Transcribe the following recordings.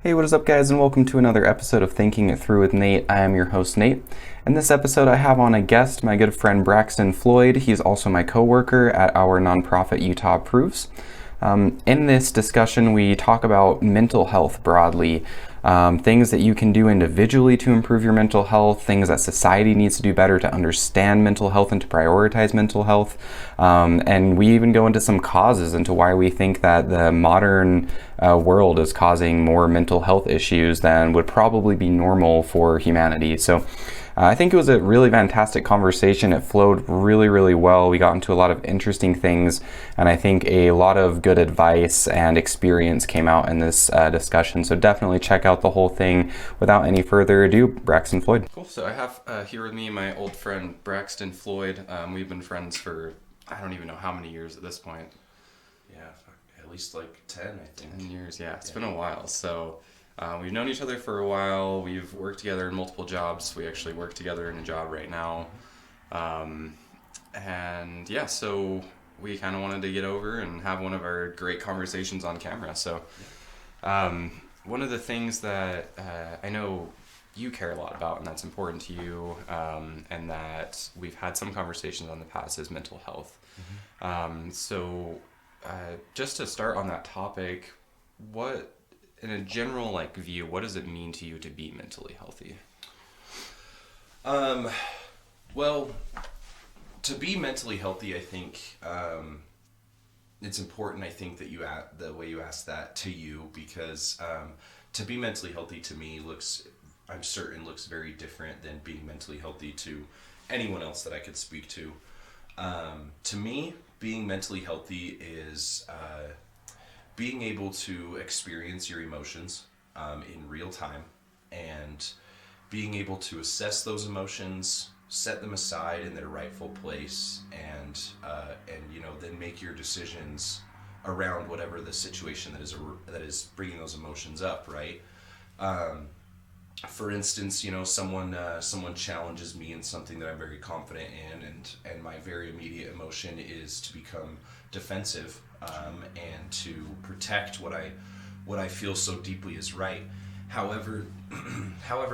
Hey, what is up, guys, and welcome to another episode of Thinking It Through with Nate. I am your host, Nate. In this episode, I have on a guest, my good friend Braxton Floyd. He's also my coworker at our nonprofit Utah Approves. In this discussion, we talk about mental health broadly, things that you can do individually to improve your mental health, things that society needs to do better to understand mental health and to prioritize mental health. And we even go into some causes into why we think that the modern world is causing more mental health issues than would probably be normal for humanity. So I think it was a really fantastic conversation. It flowed really, really well. We got into a lot of interesting things, and I think a lot of good advice and experience came out in this discussion. So definitely check out the whole thing. Without any further ado, Braxton Floyd. Cool. So I have here with me my old friend Braxton Floyd. We've been friends for I don't even know how many years at this point. Yeah, at least like 10, I think. 10 years, yeah. It's been a while. So we've known each other for a while. We've worked together in multiple jobs. We actually work together in a job right now. And yeah, so we kind of wanted to get over and have one of our great conversations on camera. So one of the things that I know you care a lot about and that's important to you, and that we've had some conversations on the past, is mental health. So just to start on that topic, what, in a general view, what does it mean to you to be mentally healthy? Well, to be mentally healthy, I think it's important. I think that the way you asked that to you, because to be mentally healthy to me I'm certain looks very different than being mentally healthy to anyone else that I could speak to. To me, being mentally healthy is being able to experience your emotions in real time, and being able to assess those emotions, set them aside in their rightful place, and then make your decisions around whatever the situation that is bringing those emotions up, right? For instance, someone challenges me in something that I'm very confident in, and my very immediate emotion is to become defensive, and to protect what I feel so deeply is right. However,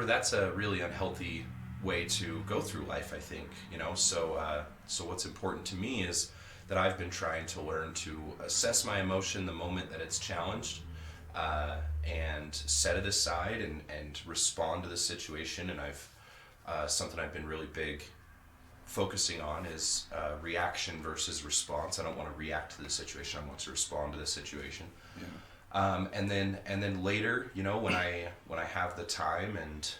that's a really unhealthy way to go through life, I think. So what's important to me is that I've been trying to learn to assess my emotion the moment that it's challenged, and set it aside and respond to the situation. And something I've been really big focusing on is reaction versus response. I don't want to react to the situation. I want to respond to the situation. Yeah. And then later, when I have the time and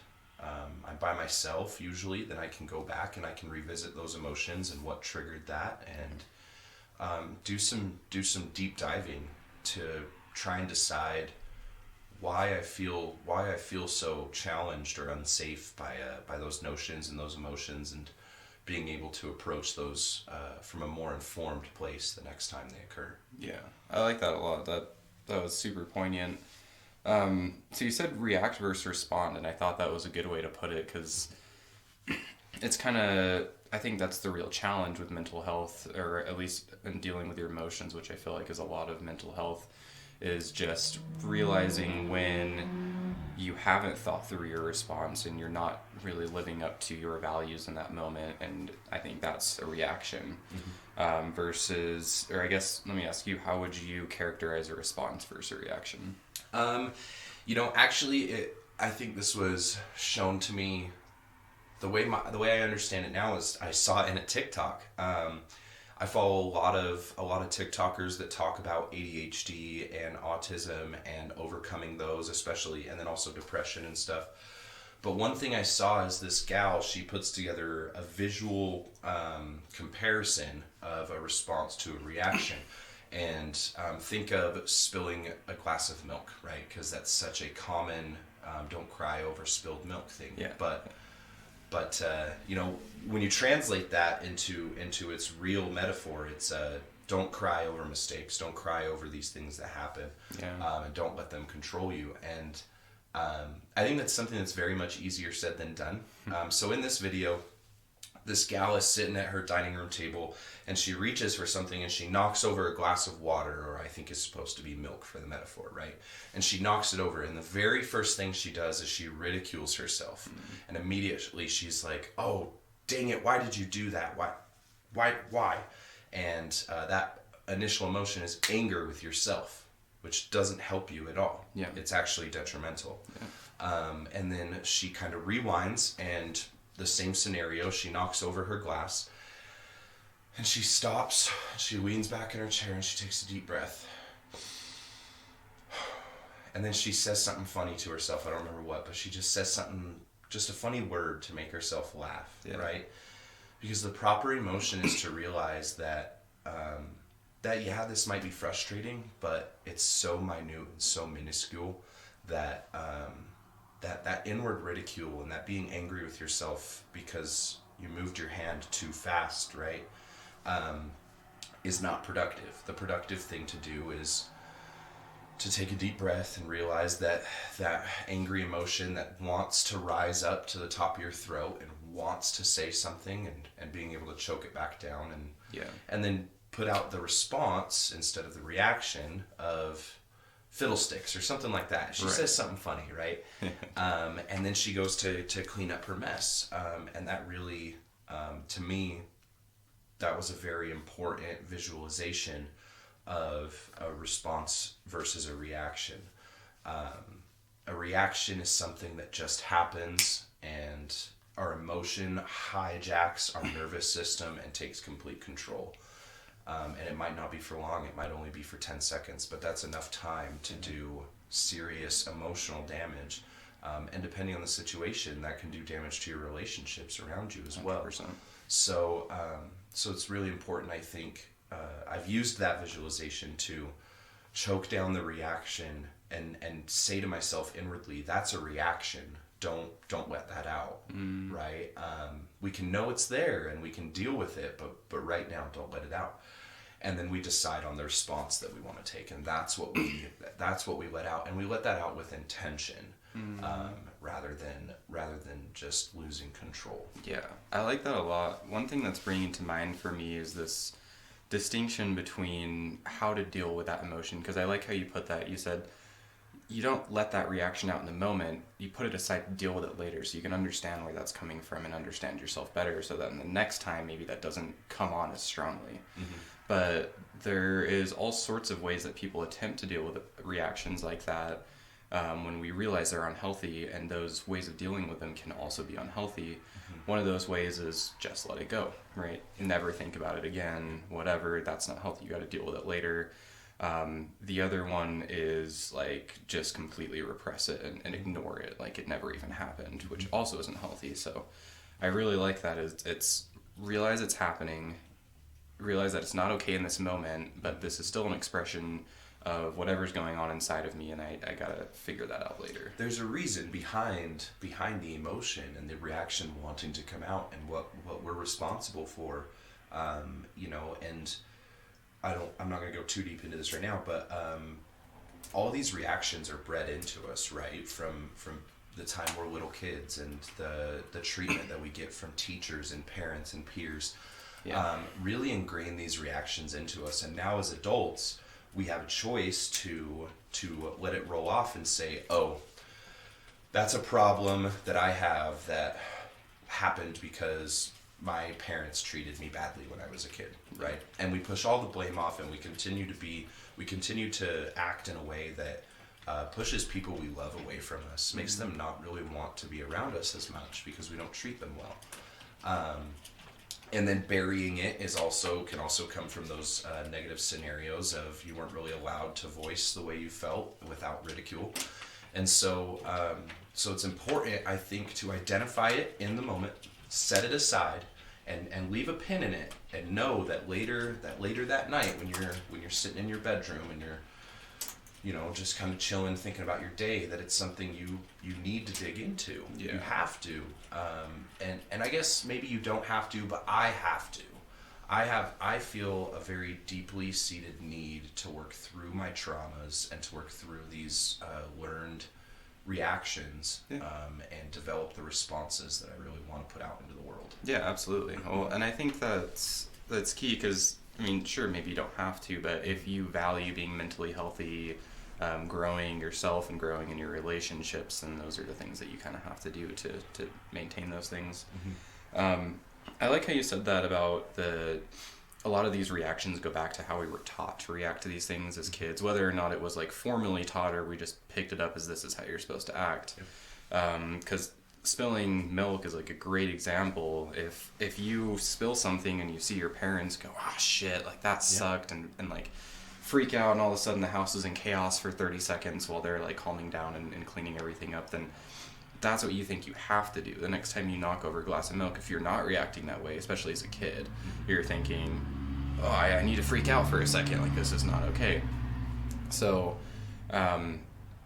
I'm by myself usually, then I can go back and I can revisit those emotions and what triggered that, and do some deep diving to try and decide why I feel so challenged or unsafe by those notions and those emotions, and being able to approach those from a more informed place the next time they occur. Yeah, I like that a lot. That was super poignant. So you said react versus respond, and I thought that was a good way to put it, because it's kind of, I think that's the real challenge with mental health, or at least in dealing with your emotions, which I feel like is a lot of mental health, is just realizing when you haven't thought through your response and you're not really living up to your values in that moment. And I think that's a reaction. Versus, or I guess, let me ask you, how would you characterize a response versus a reaction? Actually, I think this was shown to me, the way I understand it now is I saw it in a TikTok. I follow a lot of TikTokers that talk about ADHD and autism and overcoming those, especially, and then also depression and stuff. But one thing I saw is this gal, she puts together a visual comparison of a response to a reaction. And think of spilling a glass of milk, right? Because that's such a common don't cry over spilled milk thing. Yeah. But when you translate that into its real metaphor, it's don't cry over mistakes, don't cry over these things that happen, and don't let them control you. And I think that's something that's very much easier said than done. So in this video, this gal is sitting at her dining room table, and she reaches for something, and she knocks over a glass of water, or I think it's supposed to be milk for the metaphor, right? And she knocks it over, and the very first thing she does is she ridicules herself. And immediately she's like, oh, dang it, why did you do that? Why? And that initial emotion is anger with yourself, which doesn't help you at all. Yeah. It's actually detrimental. Yeah. And then she kind of rewinds, and the same scenario, she knocks over her glass, and she stops, she leans back in her chair, and she takes a deep breath. And then she says something funny to herself. I don't remember what, but she just says something, just a funny word to make herself laugh, right? Because the proper emotion is to realize that, yeah, this might be frustrating, but it's so minute and so minuscule that that inward ridicule and that being angry with yourself because you moved your hand too fast, right, is not productive. The productive thing to do is to take a deep breath and realize that that angry emotion that wants to rise up to the top of your throat and wants to say something, and being able to choke it back down, and then put out the response instead of the reaction of fiddlesticks or something like that. She says something funny, right? And then she goes to clean up her mess. And that really, to me, that was a very important visualization of a response versus a reaction. A reaction is something that just happens, and our emotion hijacks our nervous system and takes complete control. And it might not be for long, it might only be for 10 seconds, but that's enough time to do serious emotional damage. And depending on the situation, that can do damage to your relationships around you as well. 100%. So it's really important, I think. I've used that visualization to choke down the reaction and say to myself inwardly, that's a reaction. Don't let that out, right? We can know it's there and we can deal with it, but right now, don't let it out. And then we decide on the response that we want to take, and that's what we let out, and we let that out with intention, rather than just losing control. Yeah, I like that a lot. One thing that's bringing to mind for me is this distinction between how to deal with that emotion, because I like how you put that. You said you don't let that reaction out in the moment, you put it aside to deal with it later, so you can understand where that's coming from and understand yourself better, so that in the next time maybe that doesn't come on as strongly. But there is all sorts of ways that people attempt to deal with reactions like that, when we realize they're unhealthy, and those ways of dealing with them can also be unhealthy. One of those ways is just let it go, right? Never think about it again, whatever, that's not healthy, you got to deal with it later. The other one is like just completely repress it and ignore it like it never even happened, which also isn't healthy. So I really like that. It's realize it's happening, realize that it's not okay in this moment, but this is still an expression of whatever's going on inside of me, and I gotta figure that out later. There's a reason behind the emotion and the reaction wanting to come out, and what we're responsible for, and I'm not going to go too deep into this right now, but all these reactions are bred into us, right? From the time we're little kids, and the treatment that we get from teachers and parents and peers, really ingrain these reactions into us. And now as adults, we have a choice to let it roll off and say, oh, that's a problem that I have that happened because my parents treated me badly when I was a kid, right? And we push all the blame off, and we continue to act in a way that pushes people we love away from us, makes them not really want to be around us as much because we don't treat them well. And then burying it can also come from those negative scenarios of you weren't really allowed to voice the way you felt without ridicule. And so it's important, I think, to identify it in the moment, set it aside, and leave a pin in it, and know that later that night when you're sitting in your bedroom and you're just kind of chilling, thinking about your day, that it's something you need to dig into. Yeah. You have to, and I guess maybe you don't have to, but I have to. I feel a very deeply seated need to work through my traumas and to work through these learned reactions, Yeah. and develop the responses that I really want to put out into the world. Yeah, absolutely. Well, and I think that's key because, I mean, sure, maybe you don't have to, but if you value being mentally healthy, growing yourself and growing in your relationships, then those are the things that you kind of have to do to maintain those things. I like how you said that about a lot of these reactions go back to how we were taught to react to these things as kids, whether or not it was like formally taught or we just picked it up as this is how you're supposed to act. Because spilling milk is like a great example. If you spill something and you see your parents go, oh shit, like that sucked, and like freak out, and all of a sudden the house is in chaos for 30 seconds while they're like calming down and cleaning everything up, then that's what you think you have to do. The next time you knock over a glass of milk, if you're not reacting that way, especially as a kid, you're thinking, oh, I need to freak out for a second, like this is not okay. So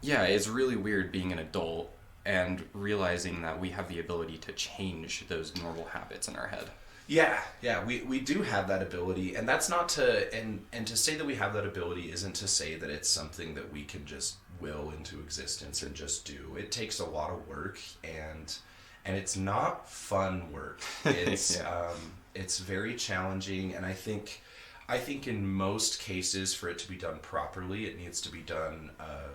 yeah, it's really weird being an adult and realizing that we have the ability to change those normal habits in our head. Yeah, we do have that ability, and that's not to, and to say that we have that ability isn't to say that it's something that we can just will into existence and just do. It takes a lot of work, and it's not fun work. It's it's very challenging, and I think in most cases, for it to be done properly, it needs to be done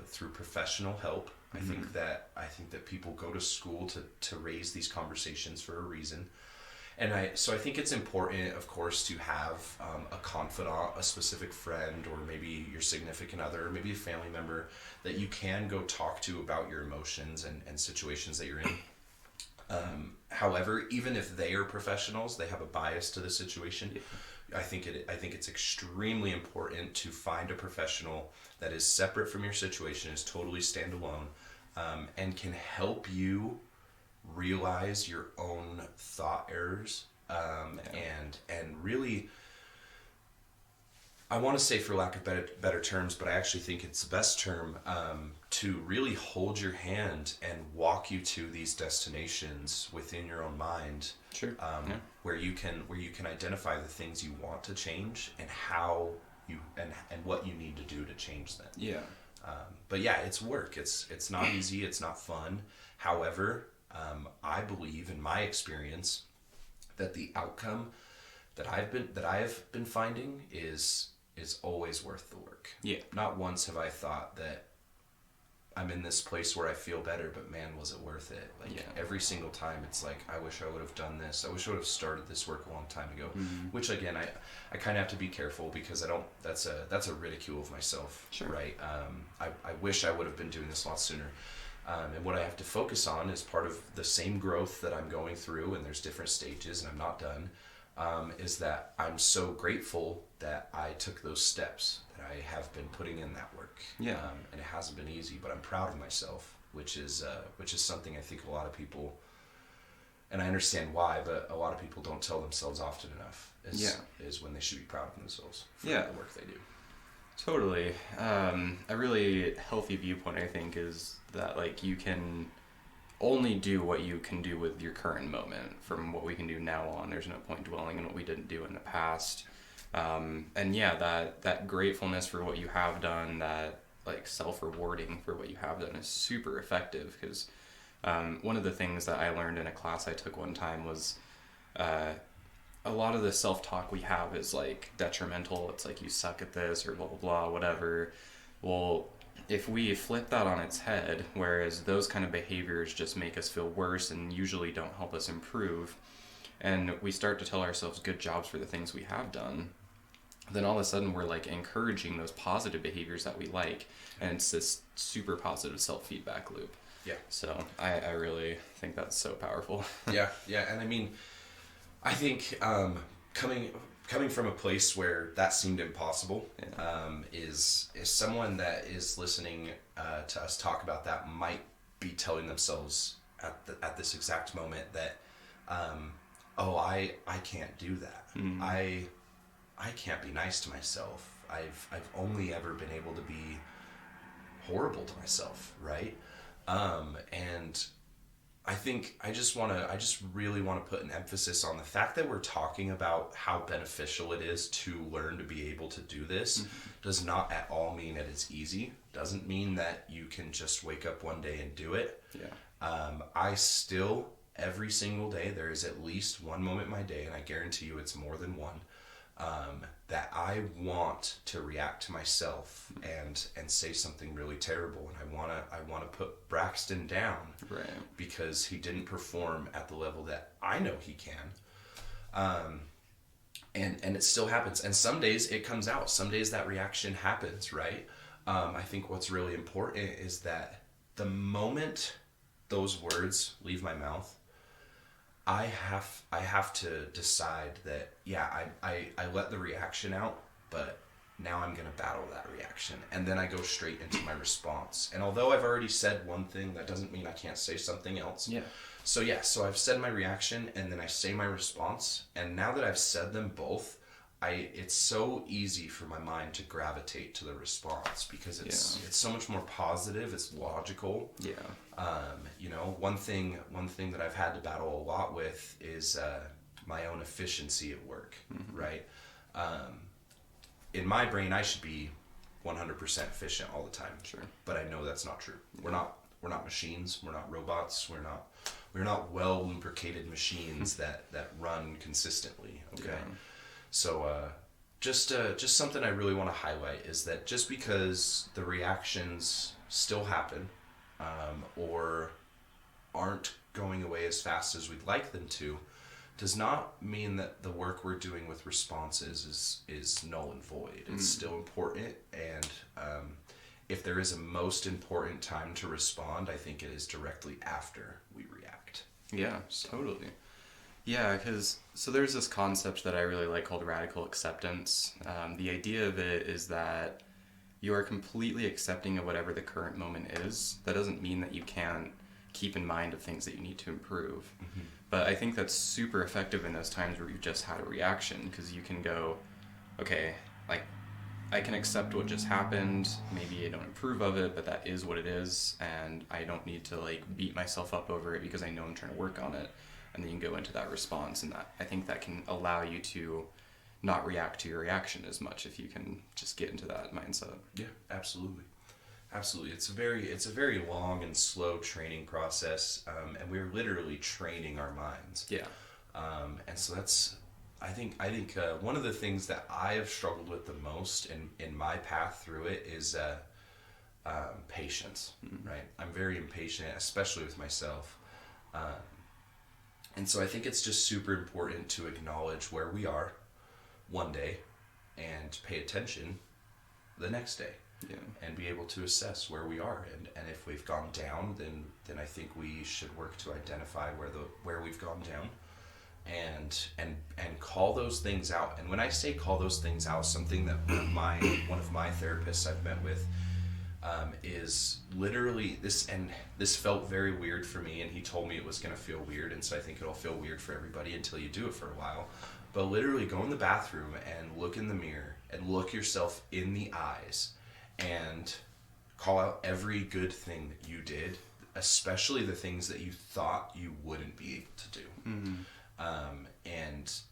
through professional help. I think that people go to school to raise these conversations for a reason. And so I think it's important, of course, to have a confidant, a specific friend, or maybe your significant other, or maybe a family member that you can go talk to about your emotions and situations that you're in. However, even if they are professionals, they have a bias to the situation. I think it's extremely important to find a professional that is separate from your situation, is totally standalone, and can help you realize your own thought errors, and really, I want to say, for lack of better terms, but I actually think it's the best term, to really hold your hand and walk you to these destinations within your own mind. Sure. Where you can identify the things you want to change and how you and what you need to do to change them. Yeah. But yeah, it's work. It's not easy. It's not fun. However, I believe, in my experience, that the outcome that I have been finding is always worth the work. Yeah. Not once have I thought that I'm in this place where I feel better, but man, was it worth it? Like every single time, it's like, I wish I would have done this. I wish I would have started this work a long time ago. Which again, I kind of have to be careful, because I don't. That's a ridicule of myself. Sure. Right. I wish I would have been doing this a lot sooner. And what I have to focus on is part of the same growth that I'm going through, and there's different stages, and I'm not done, is that I'm so grateful that I took those steps, that I have been putting in that work. Yeah. And it hasn't been easy, but I'm proud of myself, which is something I think a lot of people, and I understand why, but a lot of people don't tell themselves often enough, is when they should be proud of themselves for the work they do. Totally. A really healthy viewpoint, I think, is that like you can only do what you can do with your current moment. From what we can do now on, there's no point dwelling on what we didn't do in the past. And yeah, that gratefulness for what you have done, that like self-rewarding for what you have done, is super effective. Because one of the things that I learned in a class I took one time was a lot of the self-talk we have is like detrimental. It's like, you suck at this, or blah blah blah, whatever. Well, if we flip that on its head, whereas those kind of behaviors just make us feel worse and usually don't help us improve, and we start to tell ourselves good jobs for the things we have done, then all of a sudden we're like encouraging those positive behaviors that we like, and it's this super positive self-feedback loop. Yeah. So I really think that's so powerful. Yeah, and I mean, I think coming from a place where that seemed impossible, is someone that is listening to us talk about that might be telling themselves at this exact moment that, I can't do that. I can't be nice to myself. I've only ever been able to be horrible to myself, right? And I think I just really want to put an emphasis on the fact that we're talking about how beneficial it is to learn to be able to do this does not at all mean that it's easy. Doesn't mean that you can just wake up one day and do it. I still, every single day, there is at least one moment in my day, and I guarantee you it's more than one, that I want to react to myself and say something really terrible, and I want to put Braxton down, Right. because he didn't perform at the level that I know he can. And it still happens, and some days it comes out. Some days that reaction happens, right? I think what's really important is that the moment those words leave my mouth, I have to decide that, yeah, I let the reaction out, but now I'm going to battle that reaction. And then I go straight into my response. And although I've already said one thing, that doesn't mean I can't say something else. Yeah. So I've said my reaction, and then I say my response. And now that I've said them both, it's so easy for my mind to gravitate to the response, because it's so much more positive. It's logical. Yeah. One thing that I've had to battle a lot with is my own efficiency at work, right? In my brain, I should be 100% efficient all the time. Sure. But I know that's not true. Yeah. We're not machines. We're not robots. We're not well lubricated machines that run consistently. Okay. Yeah. So just something I really want to highlight is that just because the reactions still happen, or aren't going away as fast as we'd like them to, does not mean that the work we're doing with responses is null and void. It's still important, and if there is a most important time to respond, I think it is directly after we react. Yeah, totally. Yeah, so there's this concept that I really like called radical acceptance. The idea of it is that you are completely accepting of whatever the current moment is. That doesn't mean that you can't keep in mind of things that you need to improve. But I think that's super effective in those times where you've just had a reaction, because you can go, okay, like, I can accept what just happened. Maybe I don't approve of it, but that is what it is, and I don't need to beat myself up over it because I know I'm trying to work on it. And then you can go into that response, and that, I think that can allow you to not react to your reaction as much if you can just get into that mindset. Yeah, absolutely. It's a very long and slow training process, and we're literally training our minds. Yeah. And so that's, I think one of the things that I have struggled with the most in my path through it is patience. Right. I'm very impatient, especially with myself. And so I think it's just super important to acknowledge where we are one day and pay attention the next day. Yeah. And be able to assess where we are, and if we've gone down, then I think we should work to identify where we've gone down, and call those things out. And when I say call those things out, something that one of my therapists I've met with is literally this, and this felt very weird for me, and he told me it was going to feel weird, and so I think it'll feel weird for everybody until you do it for a while. But literally go in the bathroom and look in the mirror and look yourself in the eyes and call out every good thing that you did, especially the things that you thought you wouldn't be able to do.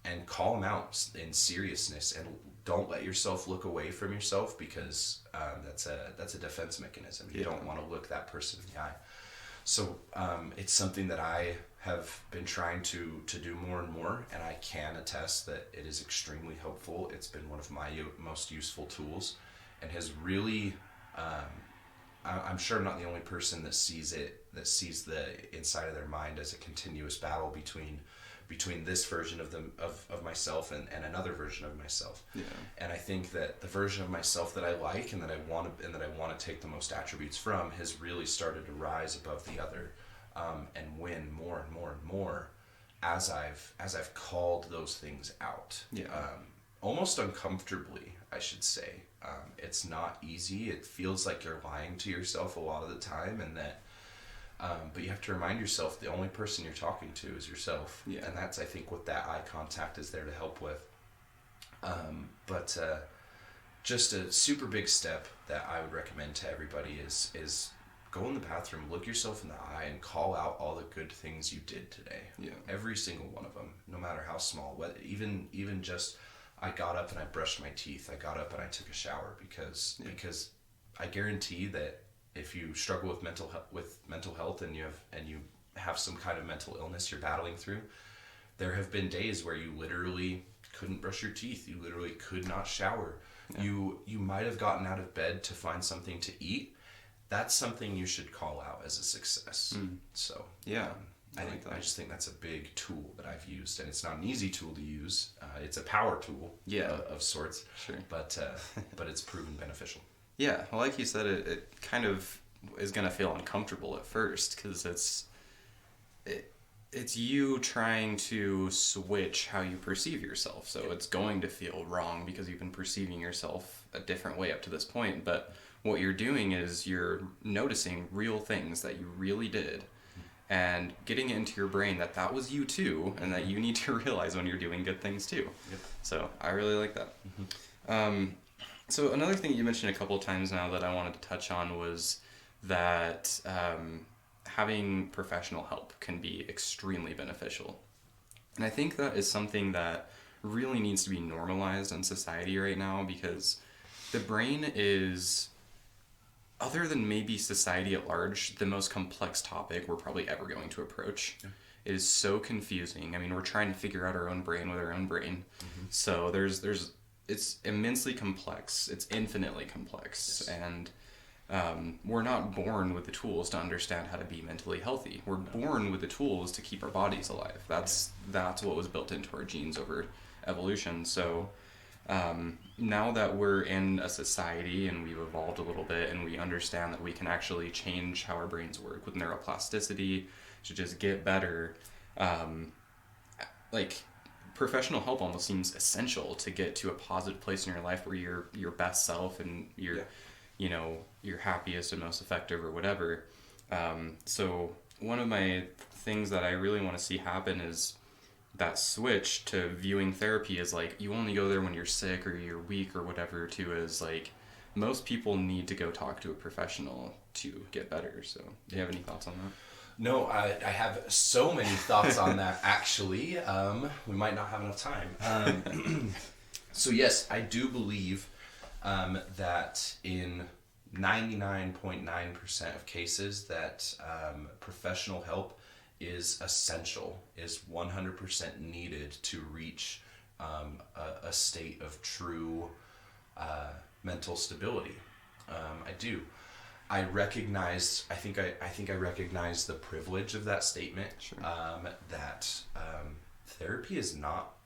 And call them out in seriousness, and don't let yourself look away from yourself, because that's a defense mechanism. You don't want to look that person in the eye. So it's something that I have been trying to do more and more, and I can attest that it is extremely helpful. It's been one of my most useful tools, and has really, I'm sure I'm not the only person that sees the inside of their mind as a continuous battle between this version of myself and another version of myself. Yeah. And I think that the version of myself that I like and that I want to take the most attributes from has really started to rise above the other, and win more and more and more as I've called those things out. Yeah. Almost uncomfortably, I should say. It's not easy. It feels like you're lying to yourself a lot of the time, and that but you have to remind yourself the only person you're talking to is yourself. Yeah. And that's, I think, what that eye contact is there to help with. But just a super big step that I would recommend to everybody is go in the bathroom, look yourself in the eye, and call out all the good things you did today. Yeah. Every single one of them, no matter how small. Even just, I got up and I brushed my teeth. I got up and I took a shower because I guarantee that if you struggle with mental health and you have some kind of mental illness you're battling through, there have been days where you literally couldn't brush your teeth. You literally could not shower. Yeah. You might have gotten out of bed to find something to eat. That's something you should call out as a success. So yeah, I just think that's a big tool that I've used, and it's not an easy tool to use. It's a power tool, of sorts. Sure. But it's proven beneficial. Yeah, well, like you said, it kind of is going to feel uncomfortable at first because it's you trying to switch how you perceive yourself. So it's going to feel wrong because you've been perceiving yourself a different way up to this point. But what you're doing is you're noticing real things that you really did and getting it into your brain that was you too, and that you need to realize when you're doing good things too. Yep. So I really like that. So another thing you mentioned a couple of times now that I wanted to touch on was that having professional help can be extremely beneficial. And I think that is something that really needs to be normalized in society right now, because the brain is, other than maybe society at large, the most complex topic we're probably ever going to approach. Yeah. It is so confusing. I mean, we're trying to figure out our own brain with our own brain. So it's immensely complex. It's infinitely complex. Yes. And we're not born with the tools to understand how to be mentally healthy. We're born with the tools to keep our bodies alive. That's what was built into our genes over evolution. So now that we're in a society and we've evolved a little bit and we understand that we can actually change how our brains work with neuroplasticity to just get better, professional help almost seems essential to get to a positive place in your life where you're your best self and you're your happiest and most effective or whatever. So one of my things that I really want to see happen is that switch to viewing therapy as like you only go there when you're sick or you're weak or whatever, to as like most people need to go talk to a professional to get better. So do you have any thoughts on that? No, I have so many thoughts on that, actually. We might not have enough time. So yes, I do believe that in 99.9% of cases that professional help is essential, is 100% needed to reach a state of true mental stability. I do. I think I recognize the privilege of that statement. Sure. That therapy is not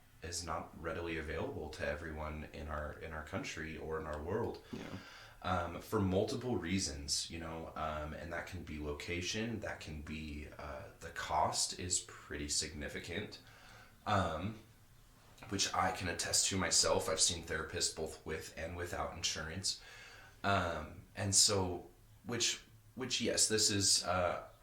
readily available to everyone in our country or in our world. Yeah. For multiple reasons, and that can be location, that can be the cost is pretty significant, which I can attest to myself. I've seen therapists both with and without insurance, and so which yes, this is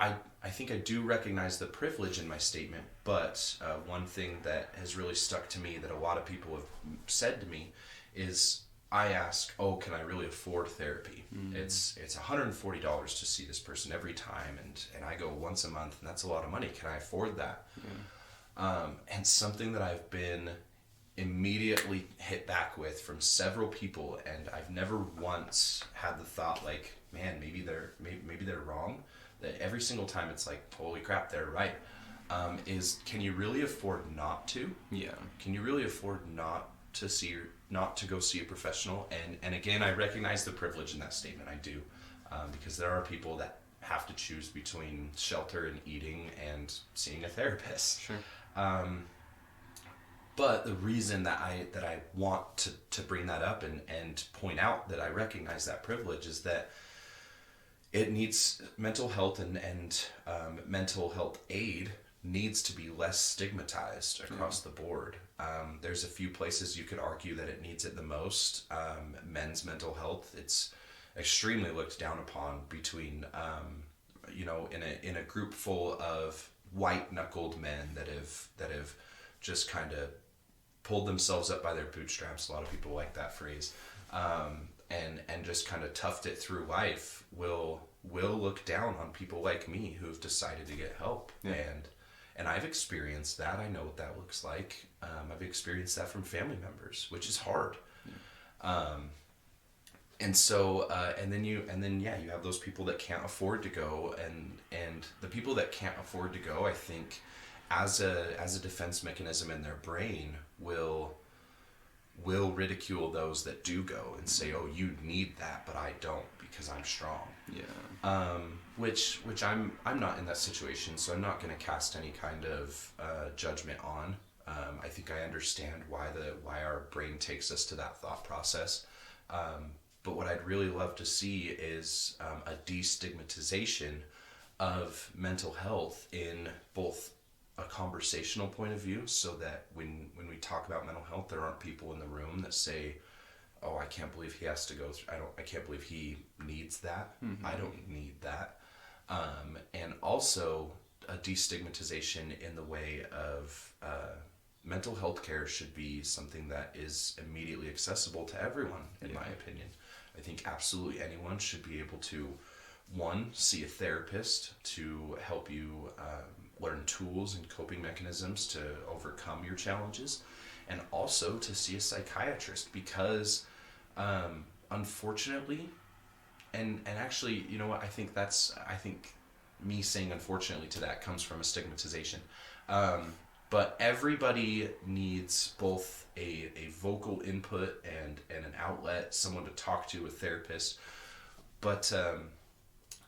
I think I do recognize the privilege in my statement, but one thing that has really stuck to me that a lot of people have said to me is, I ask, can I really afford therapy? Mm-hmm. It's $140 to see this person every time, and I go once a month, and that's a lot of money. Can I afford that? Yeah. And something that I've been immediately hit back with from several people, and I've never once had the thought like, man, maybe they're wrong. That every single time it's like, holy crap, they're right. Is, can you really afford not to? Yeah. Can you really afford not to go see a professional? And again, I recognize the privilege in that statement. I do, because there are people that have to choose between shelter and eating and seeing a therapist. Sure. But the reason that I want to bring that up and point out that I recognize that privilege is that it needs mental health and mental health aid needs to be less stigmatized across the board. There's a few places you could argue that it needs it the most. Men's mental health, it's extremely looked down upon between, in a group full of white-knuckled men that have just kind of pulled themselves up by their bootstraps. A lot of people like that phrase. And just kind of toughed it through life will will look down on people like me who have decided to get help. Yeah. And I've experienced that. I know what that looks like. I've experienced that from family members, which is hard. Yeah. And so, you have those people that can't afford to go, and the people that can't afford to go, I think, as a defense mechanism in their brain, will ridicule those that do go and say, "Oh, you need that, but I don't because I'm strong." Yeah. Which I'm not in that situation, so I'm not going to cast any kind of judgment on. I think I understand why our brain takes us to that thought process. But what I'd really love to see is a destigmatization of mental health in both a conversational point of view, so that when we talk about mental health, there aren't people in the room that say, "Oh, I can't believe he has to go through, I can't believe he needs that. Mm-hmm. I don't need that." And also a destigmatization in the way of mental health care should be something that is immediately accessible to everyone, in my opinion. I think absolutely anyone should be able to, one, see a therapist to help you learn tools and coping mechanisms to overcome your challenges, and also to see a psychiatrist, because unfortunately, and actually, you know what, I think me saying unfortunately to that comes from a stigmatization. But everybody needs both a vocal input and an outlet, someone to talk to, a therapist. But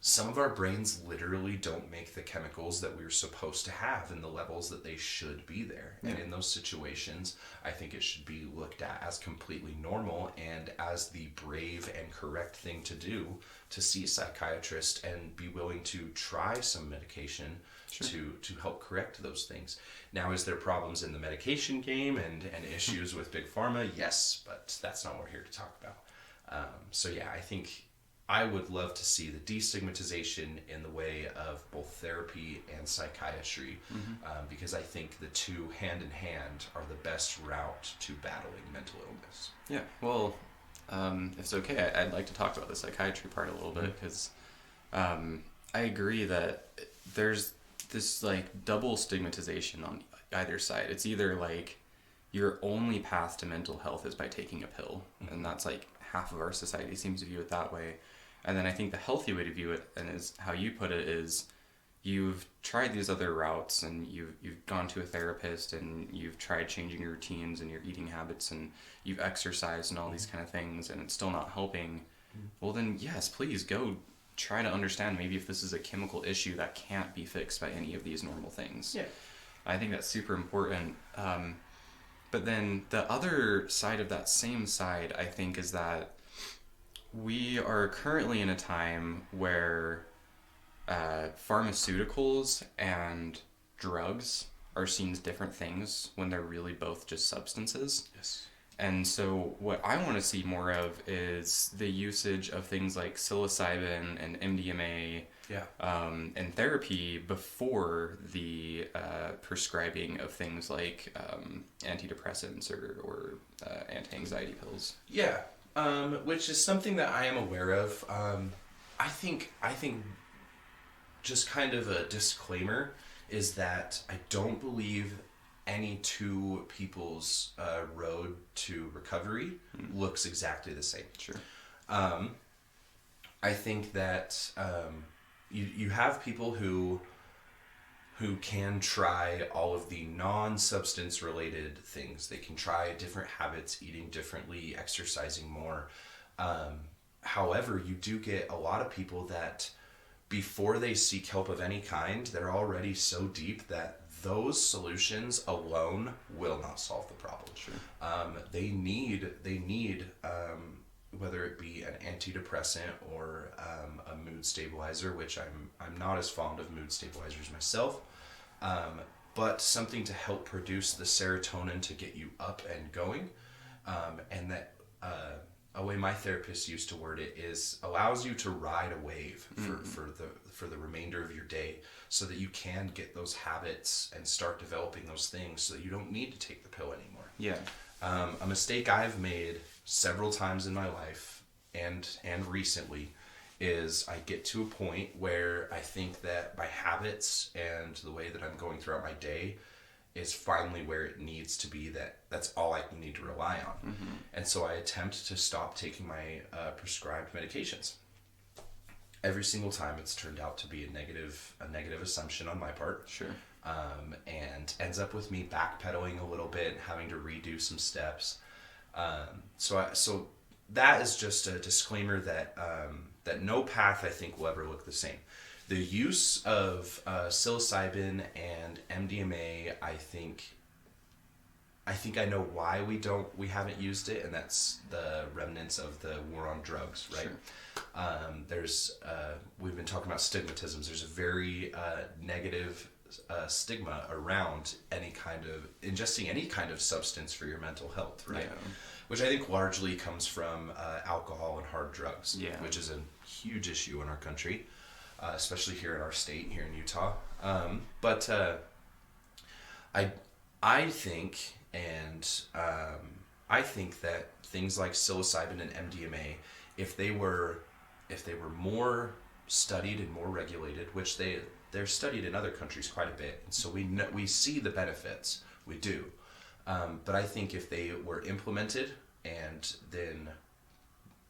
some of our brains literally don't make the chemicals that we're supposed to have in the levels that they should be there. Yeah. And in those situations, I think it should be looked at as completely normal and as the brave and correct thing to do, to see a psychiatrist and be willing to try some medication. Sure. to help correct those things. Now, is there problems in the medication game and issues with Big Pharma? Yes, but that's not what we're here to talk about. So yeah, I think I would love to see the destigmatization in the way of both therapy and psychiatry, because I think the two hand in hand are the best route to battling mental illness. Yeah, well, if it's okay, I'd like to talk about the psychiatry part a little bit, because I agree that there's this like double stigmatization on either side. It's either like your only path to mental health is by taking a pill, and that's like half of our society seems to view it that way. And then I think the healthy way to view it, and is how you put it, is you've tried these other routes, and you've gone to a therapist, and you've tried changing your routines and your eating habits, and you've exercised and all these kind of things, and it's still not helping. Well then, yes, please go try to understand maybe if this is a chemical issue that can't be fixed by any of these normal things. Yeah, I think that's super important. But then the other side of that same side, I think, is that we are currently in a time where pharmaceuticals and drugs are seen as different things when they're really both just substances. Yes. And so what I want to see more of is the usage of things like psilocybin and MDMA in therapy before the prescribing of things like antidepressants or anti-anxiety pills. Yeah, which is something that I am aware of. I think just kind of a disclaimer is that I don't believe any two people's road to recovery looks exactly the same. Sure. I think that you have people who can try all of the non-substance related things. They can try different habits, eating differently, exercising more. However, you do get a lot of people that before they seek help of any kind, they're already so deep that those solutions alone will not solve the problem. Sure. They need whether it be an antidepressant or a mood stabilizer, which I'm not as fond of mood stabilizers myself, but something to help produce the serotonin to get you up and going, and that a way my therapist used to word it is allows you to ride a wave for the remainder of your day, so that you can get those habits and start developing those things, so that you don't need to take the pill anymore. Yeah. A mistake I've made several times in my life and recently is I get to a point where I think that my habits and the way that I'm going throughout my day is finally where it needs to be, that's all I need to rely on. Mm-hmm. And so I attempt to stop taking my prescribed medications. Every single time it's turned out to be a negative assumption on my part. Sure. And ends up with me backpedaling a little bit, having to redo some steps. So that is just a disclaimer that that no path I think will ever look the same. The use of psilocybin and MDMA, I think I know why we haven't used it, and that's the remnants of the war on drugs, right? Sure. We've been talking about stigmatisms. There's a very negative stigma around ingesting any kind of substance for your mental health, right? Yeah. Which I think largely comes from alcohol and hard drugs, which is a huge issue in our country, especially here in our state, here in Utah. But I think that things like psilocybin and MDMA, if they were more studied and more regulated, which they're studied in other countries quite a bit, and so we see the benefits, we do. But I think if they were implemented, and then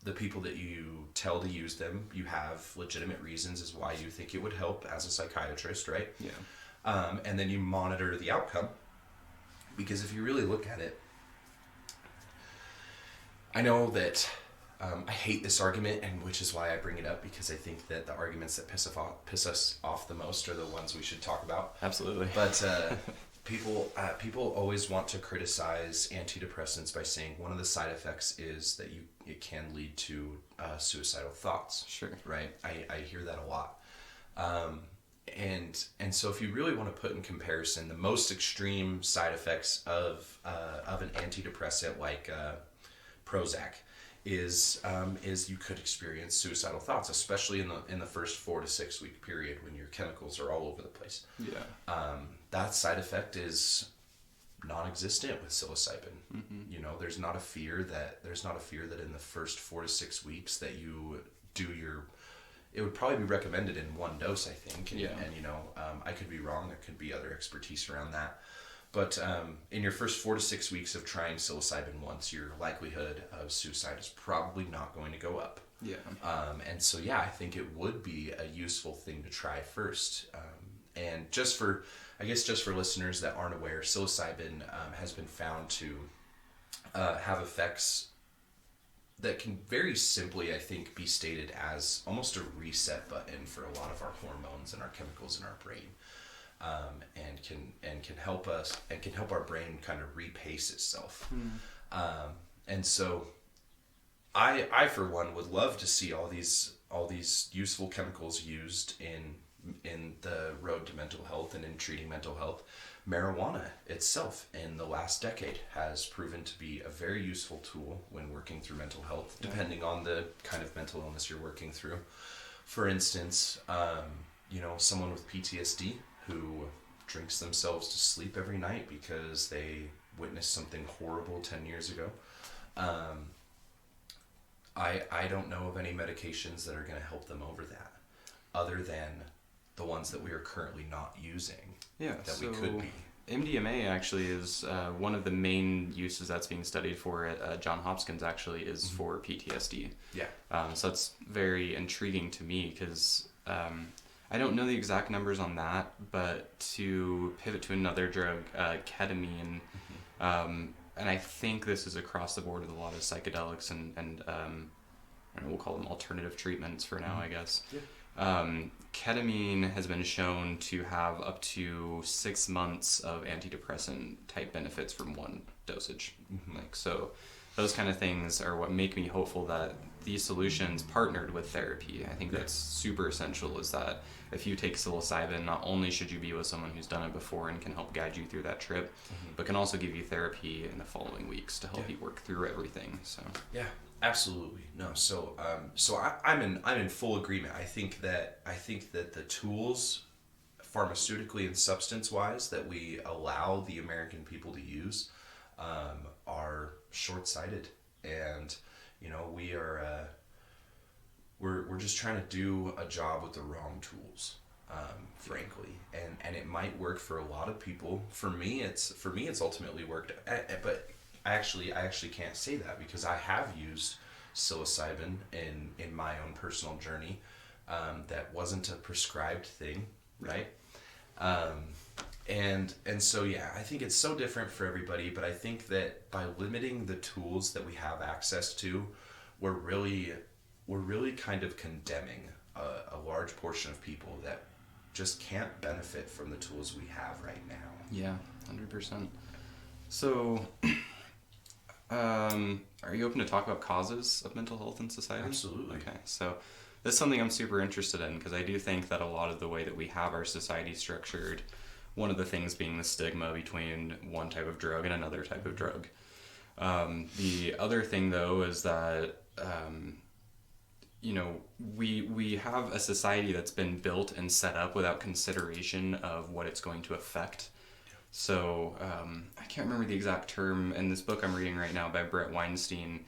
the people that you tell to use them, you have legitimate reasons as why you think it would help as a psychiatrist, right? Yeah. And then you monitor the outcome, because if you really look at it, I know that I hate this argument, and which is why I bring it up, because I think that the arguments that piss us off the most are the ones we should talk about. Absolutely. But people always want to criticize antidepressants by saying one of the side effects is that it can lead to suicidal thoughts. Sure. Right. I hear that a lot. And so if you really want to put in comparison the most extreme side effects of an antidepressant like Prozac is you could experience suicidal thoughts, especially in the first 4 to 6 week period when your chemicals are all over the place. Yeah. That side effect is non-existent with psilocybin. Mm-hmm. You know, there's not a fear that in the first 4 to 6 weeks that you do it would probably be recommended in one dose, I think. And, and you know, I could be wrong. There could be other expertise around that. But in your first 4 to 6 weeks of trying psilocybin once, your likelihood of suicide is probably not going to go up. Yeah. And so, I think it would be a useful thing to try first. And just for listeners that aren't aware, psilocybin has been found to have effects that can very simply, I think, be stated as almost a reset button for a lot of our hormones and our chemicals in our brain. And can help us, and can help our brain kind of repace itself. And so I for one would love to see all these useful chemicals used in the road to mental health and in treating mental health. Marijuana itself in the last decade has proven to be a very useful tool when working through mental health, depending on the kind of mental illness you're working through. For instance, someone with PTSD who drinks themselves to sleep every night because they witnessed something horrible 10 years ago. I don't know of any medications that are going to help them over that, other than the ones that we are currently not using. Yeah, that we could be. MDMA actually is one of the main uses that's being studied for at Johns Hopkins actually is for PTSD. Yeah. So it's very intriguing to me because I don't know the exact numbers on that, but to pivot to another drug, ketamine, and I think this is across the board with a lot of psychedelics and we'll call them alternative treatments for now, I guess. Yeah. Ketamine has been shown to have up to 6 months of antidepressant type benefits from one dosage. So those kind of things are what make me hopeful that these solutions partnered with therapy. I think that's super essential, is that if you take psilocybin, not only should you be with someone who's done it before and can help guide you through that trip, but can also give you therapy in the following weeks to help you work through everything. So absolutely. No, so I'm in full agreement. I think that the tools, pharmaceutically and substance wise, that we allow the American people to use are short-sighted, and we are we're just trying to do a job with the wrong tools, frankly, and it might work for a lot of people. For me, it's ultimately worked, but I actually can't say that because I have used psilocybin in my own personal journey. That wasn't a prescribed thing, right? And so yeah, I think it's so different for everybody, but I think that by limiting the tools that we have access to, we're really kind of condemning a large portion of people that just can't benefit from the tools we have right now. Yeah, 100%. So, are you open to talk about causes of mental health in society? Absolutely. Okay, so this is something I'm super interested in because I do think that a lot of the way that we have our society structured, one of the things being the stigma between one type of drug and another type of drug. The other thing, though, is that we have a society that's been built and set up without consideration of what it's going to affect. So I can't remember the exact term in this book I'm reading right now by Brett Weinstein.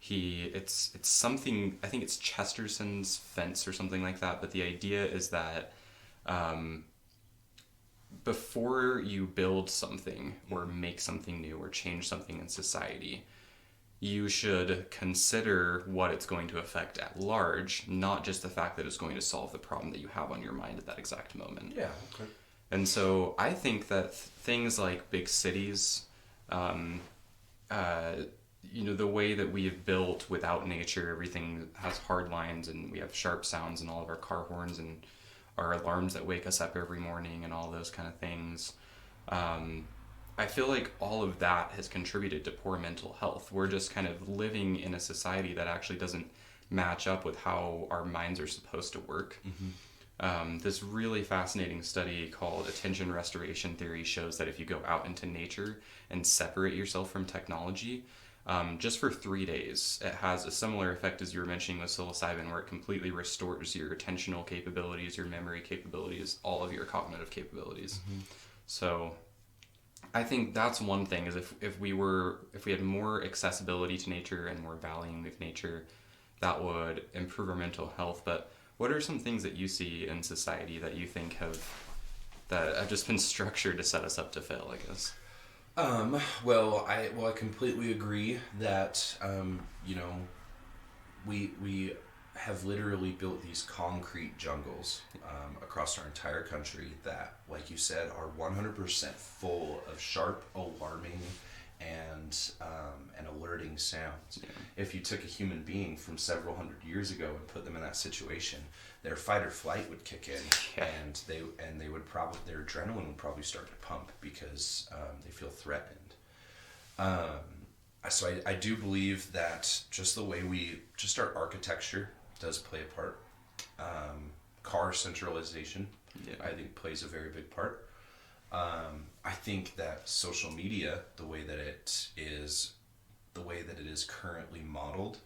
It's something, I think it's Chesterton's fence or something like that, but the idea is that before you build something or make something new or change something in society, you should consider what it's going to affect at large, not just the fact that it's going to solve the problem that you have on your mind at that exact moment. Yeah, okay. And so I think that things like big cities, the way that we have built without nature, everything has hard lines and we have sharp sounds in all of our car horns and our alarms that wake us up every morning and all those kind of things. I feel like all of that has contributed to poor mental health. We're just kind of living in a society that actually doesn't match up with how our minds are supposed to work. Mm-hmm. This really fascinating study called Attention Restoration Theory shows that if you go out into nature and separate yourself from technology, just for 3 days, it has a similar effect as you were mentioning with psilocybin, where it completely restores your attentional capabilities, your memory capabilities, all of your cognitive capabilities. Mm-hmm. So I think that's one thing, is if we had more accessibility to nature and more valuing of nature, that would improve our mental health. But what are some things that you see in society that you think have just been structured to set us up to fail, I guess? Well, I completely agree that we have literally built these concrete jungles across our entire country that, like you said, are 100% full of sharp, alarming, and alerting sounds. Yeah. If you took a human being from several hundred years ago and put them in that situation, their fight or flight would kick in, yeah. and they would probably, their adrenaline would probably start to pump because they feel threatened. So I do believe that just our architecture does play a part. Car centralization, yeah. I think, plays a very big part. I think that social media, the way that it is currently modeled,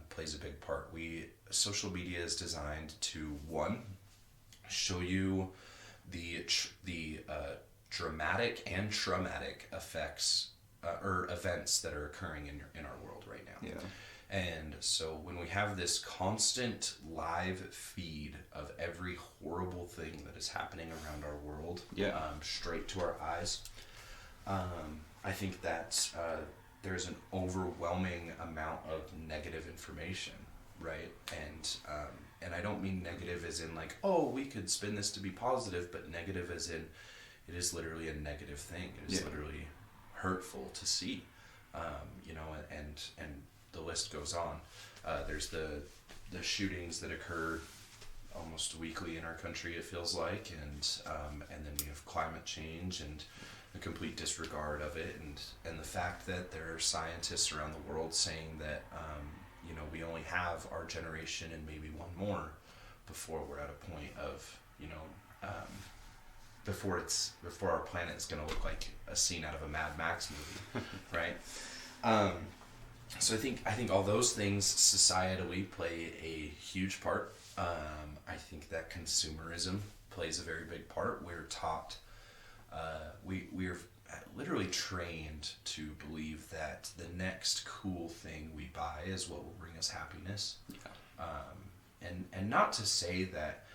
plays a big part. Social media is designed to, one, show you the dramatic and traumatic effects or events that are occurring in our world right now. Yeah. And so when we have this constant live feed of every horrible thing that is happening around our world, yeah. Straight to our eyes, I think that there's an overwhelming amount of negative information, right? And I don't mean negative as in like, oh, we could spin this to be positive, but negative as in it is literally a negative thing. It is, yeah. literally hurtful to see, and the list goes on. There's the shootings that occur almost weekly in our country, it feels like, and then we have climate change and the complete disregard of it, and the fact that there are scientists around the world saying that we only have our generation and maybe one more before we're at a point of before our planet is going to look like a scene out of a Mad Max movie, right? So I think all those things societally play a huge part. I think that consumerism plays a very big part. We're taught, we're literally trained to believe that the next cool thing we buy is what will bring us happiness. Yeah. And not to say that,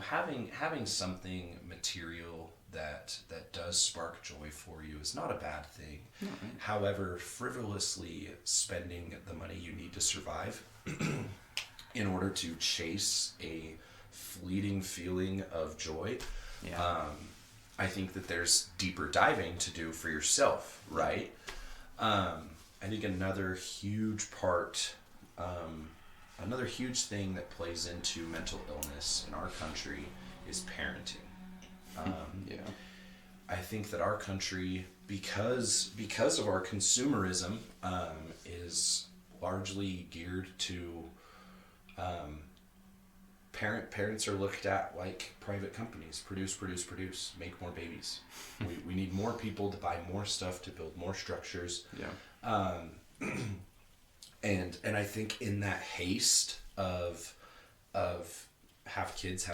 having something material that does spark joy for you is not a bad thing. Mm-hmm. However, frivolously spending the money you need to survive in order to chase a fleeting feeling of joy, I think that there's deeper diving to do for yourself, right? I think another huge thing that plays into mental illness in our country is parenting. I think that our country, because of our consumerism, is largely geared to parents are looked at like private companies. Produce, make more babies. We need more people to buy more stuff, to build more structures. And I think in that haste of have kids,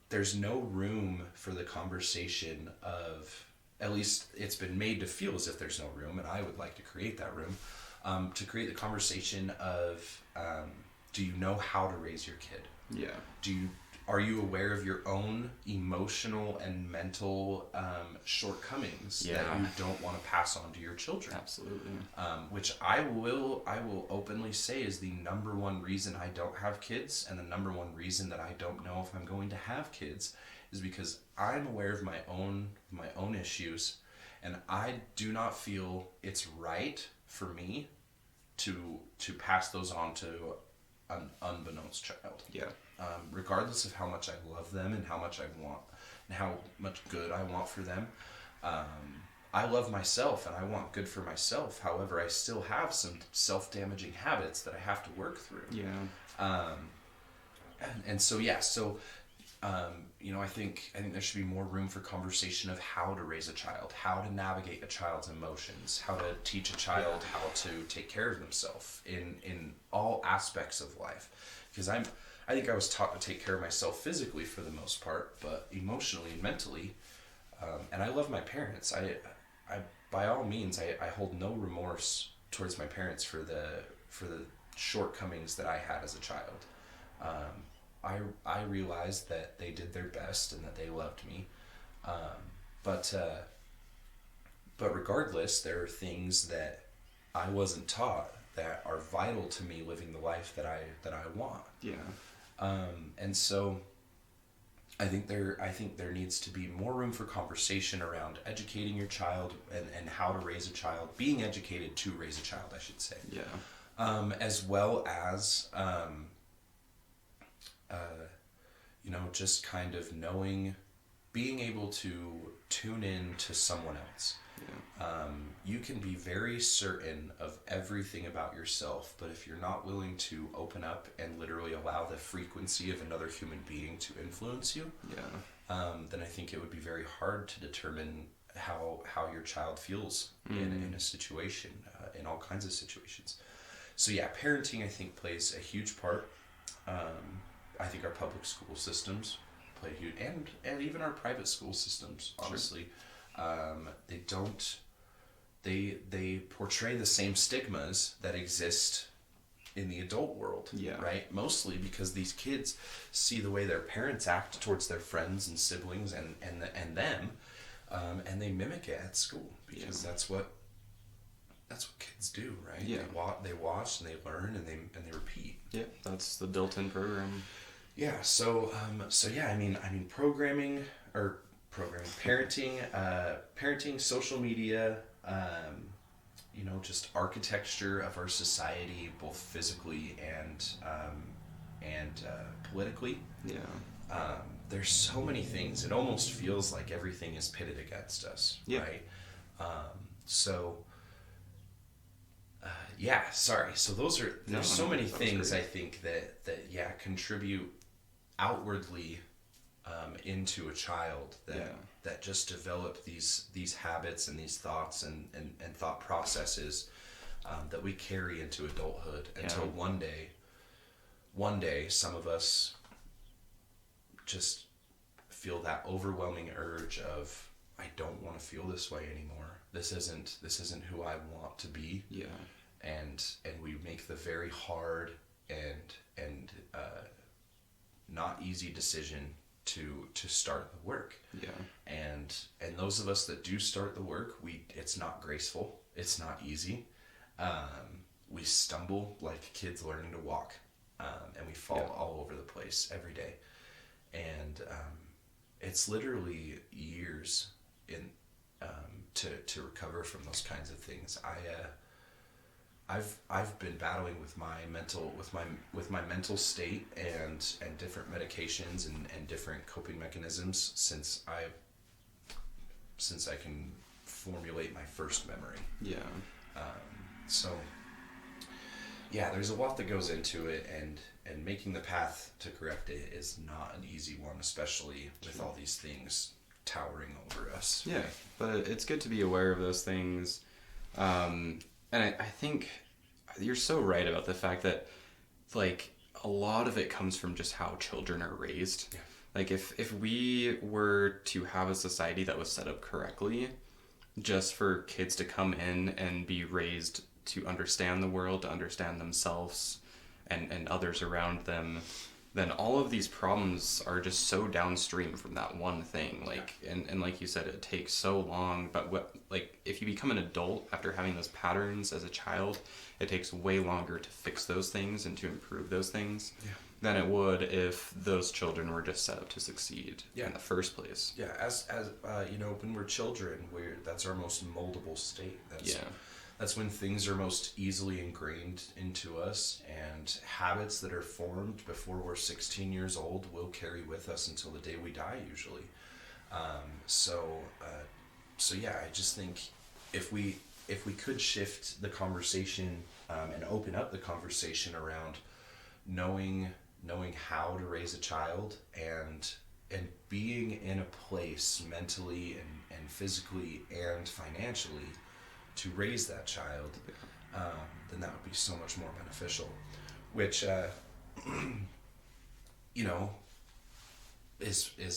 there's no room for the conversation of, at least it's been made to feel as if there's no room, and I would like to create that room, to create the conversation of, do you know how to raise your kid? Are you aware of your own emotional and mental shortcomings that you don't want to pass on to your children? Absolutely. Which I will openly say is the number one reason I don't have kids, and the number one reason that I don't know if I'm going to have kids, is because I'm aware of my own issues, and I do not feel it's right for me to pass those on to an unbeknownst child. Regardless of how much I love them and how much I want and how much good I want for them. I love myself and I want good for myself. However, I still have some self-damaging habits that I have to work through. And so I think there should be more room for conversation of how to raise a child, how to navigate a child's emotions, how to teach a child how to take care of themselves in all aspects of life. Because I think I was taught to take care of myself physically for the most part, but emotionally and mentally, and I love my parents. I by all means, I hold no remorse towards my parents for the shortcomings that I had as a child. I realized that they did their best and that they loved me, but regardless, there are things that I wasn't taught that are vital to me living the life that I want. And so I think there needs to be more room for conversation around educating your child and how to raise a child, being educated to raise a child, I should say. As well as just kind of knowing, being able to tune in to someone else. You can be very certain of everything about yourself, but if you're not willing to open up and literally allow the frequency of another human being to influence you, then I think it would be very hard to determine how your child feels in a situation, in all kinds of situations. So parenting, I think, plays a huge part. I think our public school systems play a huge, and even our private school systems, honestly. They portray the same stigmas that exist in the adult world, right? Mostly because these kids see the way their parents act towards their friends and siblings and them, and they mimic it at school because that's what kids do, right? They watch and they learn and they repeat. That's the built-in program. Parenting, social media, just architecture of our society, both physically and politically. There's so many things. It almost feels like everything is pitted against us, right? So there's so many things I think that contribute outwardly into a child that just develop these habits and these thoughts and thought processes that we carry into adulthood until one day some of us just feel that overwhelming urge of, I don't want to feel this way anymore. This isn't who I want to be. and we make the very hard and not easy decision to start the work. Yeah. And those of us that do start the work, it's not graceful, it's not easy. We stumble like kids learning to walk, and we fall all over the place every day. And it's literally years in to recover from those kinds of things. I've been battling with my mental state and different medications and different coping mechanisms since I can formulate my first memory. Yeah. So yeah, there's a lot that goes into it, and making the path to correct it is not an easy one, especially with all these things towering over us. Yeah, but it's good to be aware of those things. And I think you're so right about the fact that, like, a lot of it comes from just how children are raised. Yeah. Like, if we were to have a society that was set up correctly, just for kids to come in and be raised to understand the world, to understand themselves and others around them, then all of these problems are just so downstream from that one thing. Like, and like you said, it takes so long, but if you become an adult after having those patterns as a child, it takes way longer to fix those things and to improve those things than it would if those children were just set up to succeed in the first place. Yeah, as when we're children, that's our most moldable state. That's when things are most easily ingrained into us, and habits that are formed before we're 16 years old will carry with us until the day we die, usually. So yeah, I just think if we could shift the conversation and open up the conversation around knowing how to raise a child and being in a place mentally and physically and financially to raise that child, then that would be so much more beneficial, which is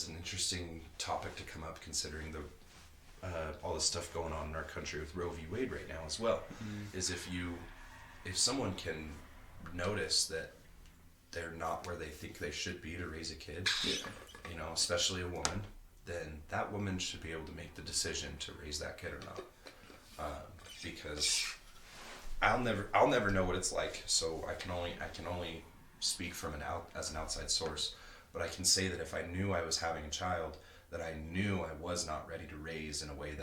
an interesting topic to come up, considering all the stuff going on in our country with Roe v. Wade right now as well. Is if someone can notice that they're not where they think they should be to raise a kid, especially a woman, then that woman should be able to make the decision to raise that kid or not. Because I'll never know what it's like, so I can only speak from as an outside source. But I can say that if I knew I was having a child that I knew I was not ready to raise in a way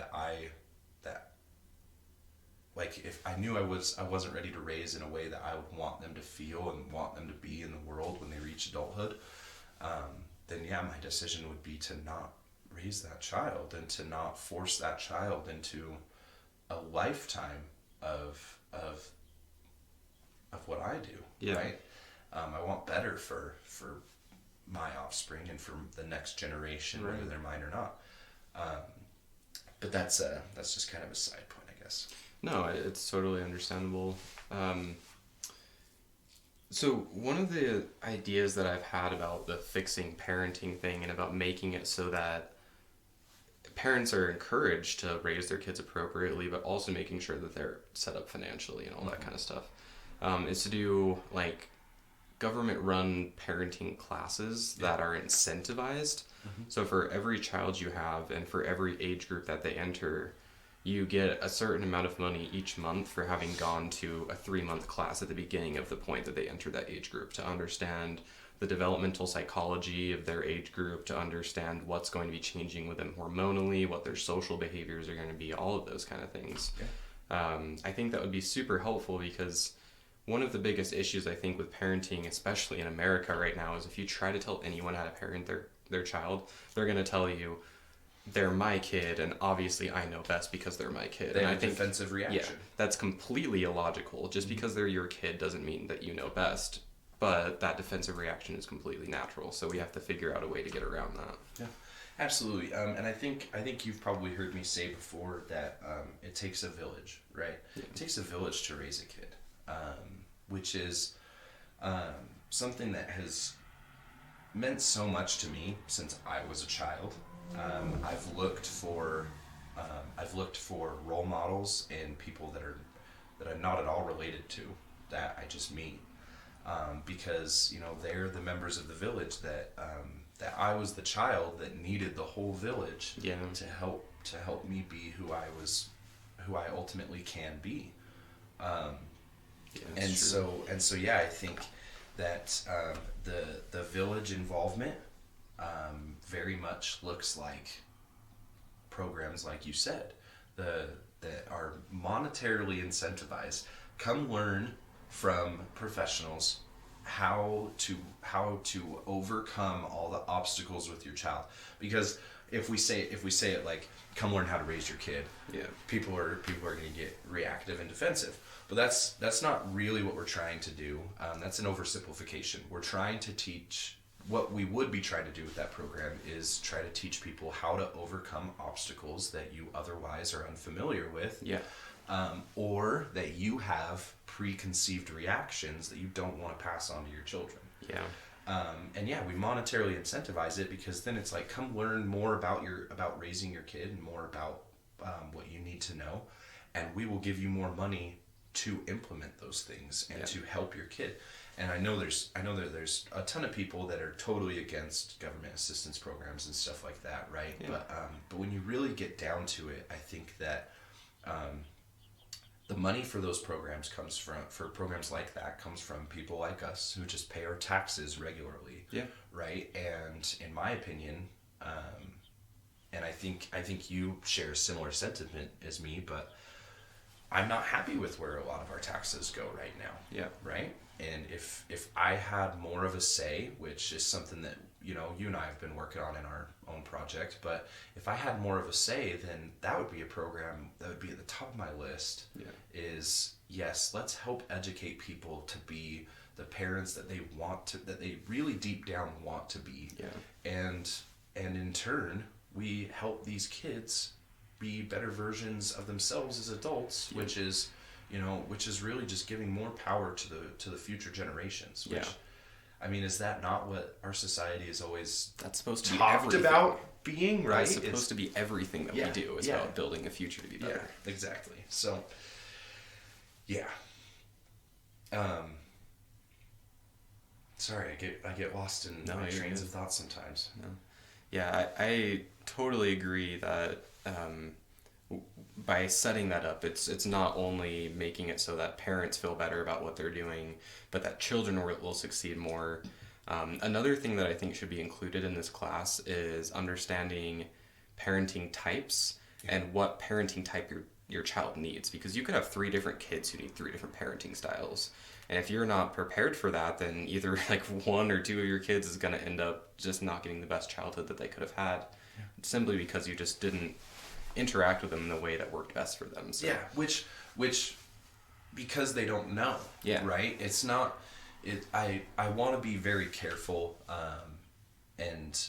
if I knew I wasn't ready to raise in a way that I would want them to feel and want them to be in the world when they reach adulthood, then my decision would be to not raise that child and to not force that child into a lifetime of what I do, right? I want better for my offspring and for the next generation, whether they're mine or not. But that's just kind of a side point, I guess. No, it's totally understandable. So one of the ideas that I've had about the fixing parenting thing and about making it so that parents are encouraged to raise their kids appropriately, but also making sure that they're set up financially and all that kind of stuff, is to do government-run parenting classes that are incentivized. So for every child you have and for every age group that they enter, you get a certain amount of money each month for having gone to a 3-month class at the beginning of the point that they enter that age group, to understand the developmental psychology of their age group, to understand what's going to be changing with them hormonally, what their social behaviors are going to be, all of those kind of things. I think that would be super helpful, because one of the biggest issues I think with parenting, especially in America right now, is if you try to tell anyone how to parent their child, they're going to tell you, they're my kid, and obviously I know best because they're my kid. They have a defensive reaction. Yeah, that's completely illogical. Just because they're your kid doesn't mean that you know best, but that defensive reaction is completely natural, so we have to figure out a way to get around that. Yeah, absolutely. And I think you've probably heard me say before that it takes a village, right? Yeah. It takes a village to raise a kid, which is something that has meant so much to me since I was a child. I've looked for role models in people that are that I'm not at all related to, that I just meet, because they're the members of the village that I was the child that needed the whole village to help me be who I ultimately can be. I think that the village involvement very much looks like programs like you said, that are monetarily incentivized. Come learn from professionals how to overcome all the obstacles with your child. Because if we say it like, come learn how to raise your kid, people are going to get reactive and defensive. But that's not really what we're trying to do. That's an oversimplification. We're trying to teach. What we would be trying to do with that program is try to teach people how to overcome obstacles that you otherwise are unfamiliar with, or that you have preconceived reactions that you don't want to pass on to your children. We monetarily incentivize it, because then it's like, come learn more about raising your kid and more about what you need to know, and we will give you more money to implement those things and to help your kid. And I know that there's a ton of people that are totally against government assistance programs and stuff like that, right? Yeah. But when you really get down to it, I think that the money for those programs comes from people like us who just pay our taxes regularly, right? And in my opinion, and I think you share a similar sentiment as me, but I'm not happy with where a lot of our taxes go right now. Right? And if I had more of a say, which is something that, you and I have been working on in our own project, but if I had more of a say, then that would be a program that would be at the top of my list. Is, yes, let's help educate people to be the parents that they really deep down want to be. And in turn, we help these kids be better versions of themselves as adults, which is really just giving more power to the future generations. Which, I mean, is that not what our society is always talked about being, right? It's supposed to be everything that we do. It's about building a future to be better. Yeah, exactly. So, sorry, I get lost in my trains of thought sometimes. No. Yeah, I totally agree that by setting that up, it's not only making it so that parents feel better about what they're doing, but that children will succeed more. Another thing that I think should be included in this class is understanding parenting types and what parenting type your child needs, because you could have 3 different kids who need 3 different parenting styles. And if you're not prepared for that, then either like 1 or 2 of your kids is going to end up just not getting the best childhood that they could have had, simply because you just didn't interact with them in the way that worked best for them. So. Which because they don't know, right? It's not. I want to be very careful, and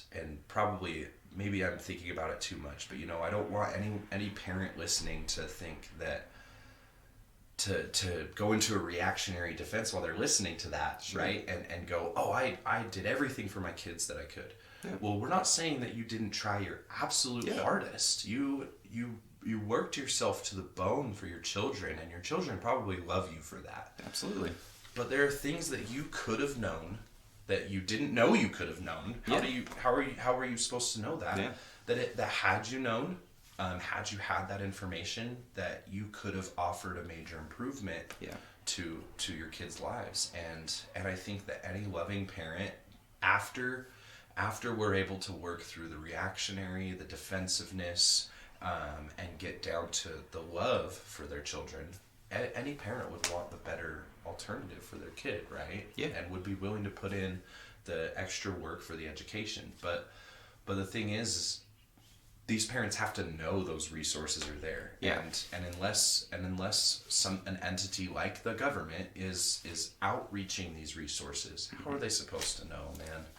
probably maybe I'm thinking about it too much, but I don't want any parent listening to think that to go into a reactionary defense while they're listening to that, right? And go, oh, I did everything for my kids that I could. Yeah. Well, we're not saying that you didn't try your absolute hardest. You worked yourself to the bone for your children, and your children probably love you for that. Absolutely. But there are things that you could have known that you didn't know you could have known. How are you supposed to know that? That had you known, had you had that information, that you could have offered a major improvement to your kids' lives. And I think that any loving parent, after we're able to work through the reactionary, the defensiveness, and get down to the love for their children, any parent would want the better alternative for their kid, right? And would be willing to put in the extra work for the education. But the thing is these parents have to know those resources are there. And unless an entity like the government is outreaching these resources, how are they supposed to know,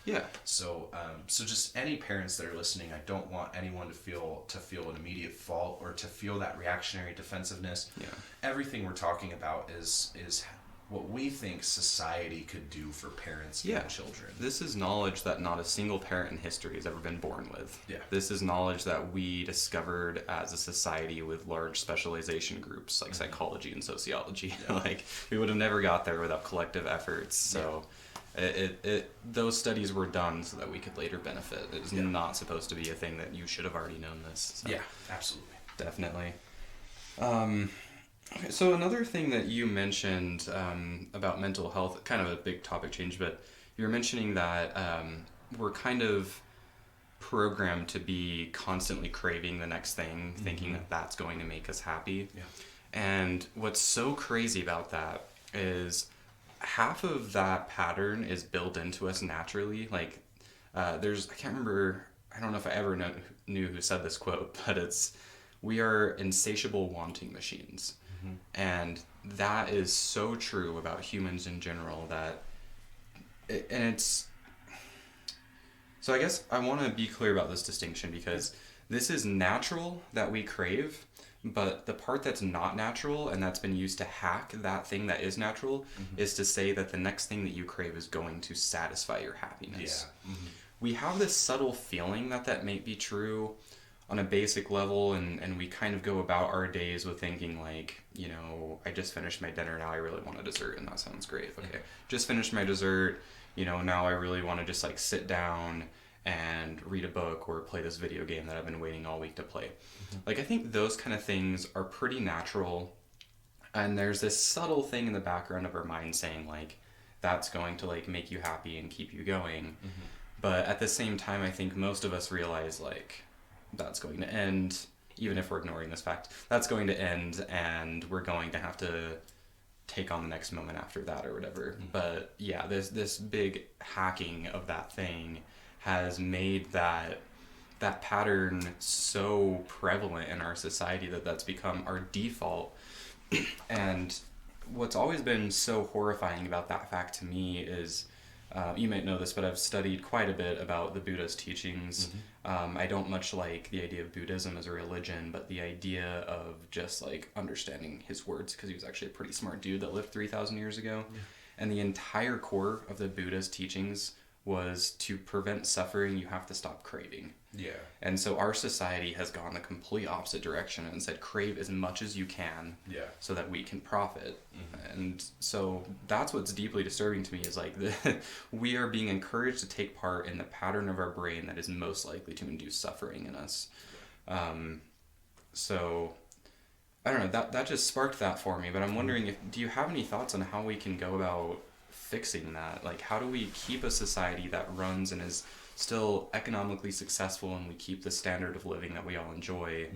man? So just any parents that are listening, I don't want anyone to feel an immediate fault or to feel that reactionary defensiveness. Everything we're talking about is what we think society could do for parents and children. This is knowledge that not a single parent in history has ever been born with. Yeah. This is knowledge that we discovered as a society with large specialization groups like psychology and sociology. Yeah. Like, we would have never got there without collective efforts. So those studies were done so that we could later benefit. It's not supposed to be a thing that you should have already known this. So. Yeah, absolutely. Definitely. Okay, so another thing that you mentioned about mental health, kind of a big topic change, but you're mentioning that we're kind of programmed to be constantly craving the next thing, thinking that that's going to make us happy. Yeah. And what's so crazy about that is half of that pattern is built into us naturally. Like, I can't remember, I don't know if I ever knew who said this quote, but it's, we are insatiable wanting machines. And that is so true about humans in general so I guess I want to be clear about this distinction, because this is natural that we crave, but the part that's not natural and that's been used to hack that thing that is natural is to say that the next thing that you crave is going to satisfy your happiness. Yeah. We have this subtle feeling that may be true on a basic level, and we kind of go about our days with thinking like, you know, I just finished my dinner, now I really want a dessert, and that sounds great. Okay, just finished my dessert, you know, now I really want to just like sit down and read a book or play this video game that I've been waiting all week to play. Like, I think those kind of things are pretty natural, and there's this subtle thing in the background of our mind saying like, that's going to like make you happy and keep you going. But at the same time, I think most of us realize like, that's going to end, even if we're ignoring this fact, that's going to end, and we're going to have to take on the next moment after that or whatever. But yeah, this big hacking of that thing has made that pattern so prevalent in our society that's become our default. And what's always been so horrifying about that fact to me is, you might know this, but I've studied quite a bit about the Buddha's teachings. I don't much like the idea of Buddhism as a religion, but the idea of just like understanding his words, because he was actually a pretty smart dude that lived 3,000 years ago. And the entire core of the Buddha's teachings was to prevent suffering, you have to stop craving. Yeah. And so our society has gone the complete opposite direction and said crave as much as you can so that we can profit. And so that's what's deeply disturbing to me is like we are being encouraged to take part in the pattern of our brain that is most likely to induce suffering in us. So I don't know, that just sparked that for me, but I'm wondering do you have any thoughts on how we can go about fixing that? Like, how do we keep a society that runs and is still economically successful, and we keep the standard of living that we all enjoy,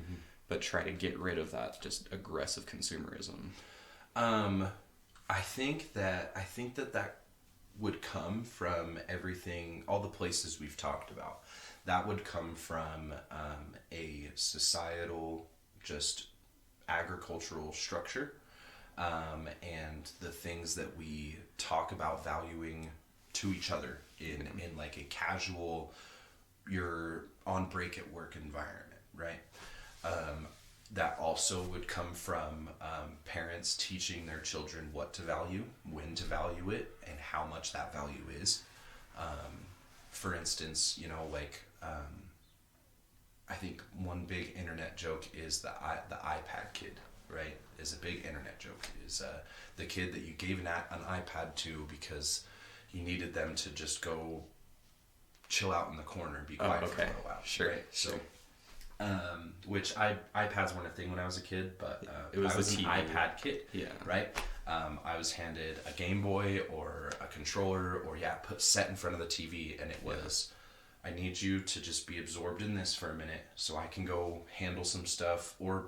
but try to get rid of that just aggressive consumerism? I think that would come from everything, all the places we've talked about. That would come from a societal, just agricultural structure, and the things that we talk about valuing to each other in like a casual, you're on break at work environment, right? That also would come from parents teaching their children what to value, when to value it, and how much that value is. For instance, you know, like I think one big internet joke is the iPad kid, right? Is a big internet joke. Is the kid that you gave an iPad to because you needed them to just go chill out in the corner and be quiet for a little while. Sure. Right? So, which iPads weren't a thing when I was a kid, but it was I was an iPad kid. Yeah. Right. I was handed a Game Boy or a controller or set in front of the TV, and it was, I need you to just be absorbed in this for a minute so I can go handle some stuff, or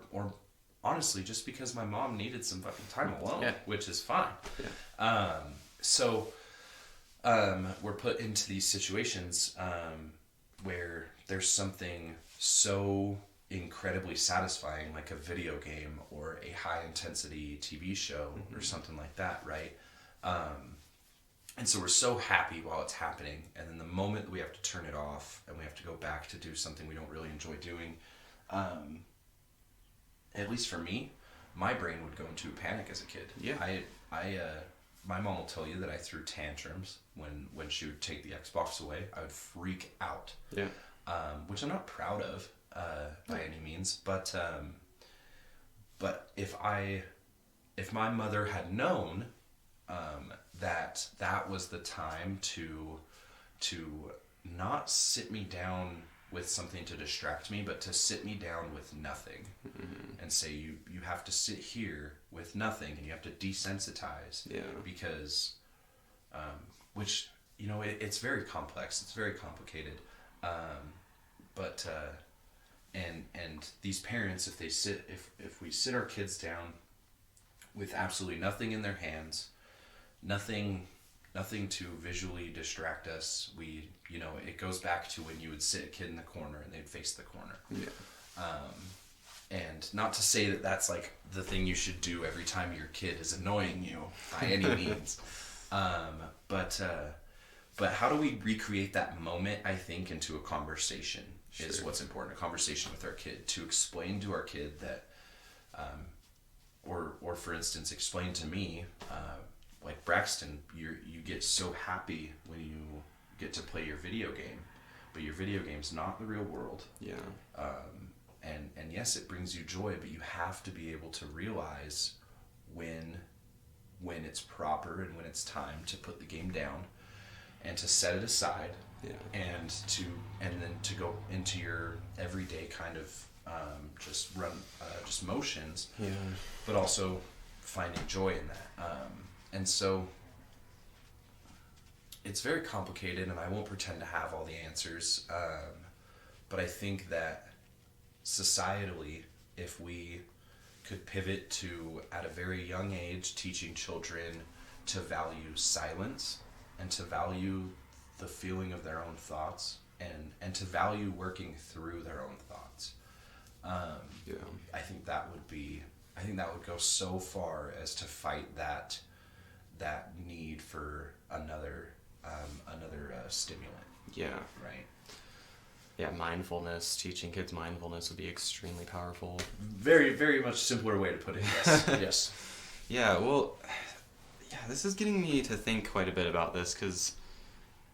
honestly, just because my mom needed some fucking time alone, which is fine. Yeah. So we're put into these situations where there's something so incredibly satisfying, like a video game or a high-intensity TV show or something like that, right? And so we're so happy while it's happening, and then the moment we have to turn it off and we have to go back to do something we don't really enjoy doing, at least for me, my brain would go into a panic as a kid. Yeah. I my mom will tell you that I threw tantrums when she would take the Xbox away. I would freak out. Yeah. Which I'm not proud of by any means, but if my mother had known that was the time to not sit me down with something to distract me, but to sit me down with nothing, and say you have to sit here with nothing, and you have to desensitize, because which it's very complex, it's very complicated, but and these parents, if we sit our kids down with absolutely nothing in their hands, nothing to visually distract us, it goes back to when you would sit a kid in the corner and they'd face the corner. And not to say that that's like the thing you should do every time your kid is annoying you by any means, but how do we recreate that moment, I think, into a conversation is what's important. A conversation with our kid, to explain to our kid that, or for instance, explain to me, like Braxton, you get so happy when you get to play your video game, but your video game's not the real world. And yes, it brings you joy, but you have to be able to realize when it's proper and when it's time to put the game down and to set it aside, and then to go into your everyday kind of just motions, but also finding joy in that. And so it's very complicated, and I won't pretend to have all the answers, but I think that societally, if we could pivot to, at a very young age, teaching children to value silence and to value the feeling of their own thoughts, and to value working through their own thoughts, I think that would go so far as to fight that need for another stimulant. Right. Mindfulness, teaching kids mindfulness would be extremely powerful. Very, very much simpler way to put it. Yes. This is getting me to think quite a bit about this, because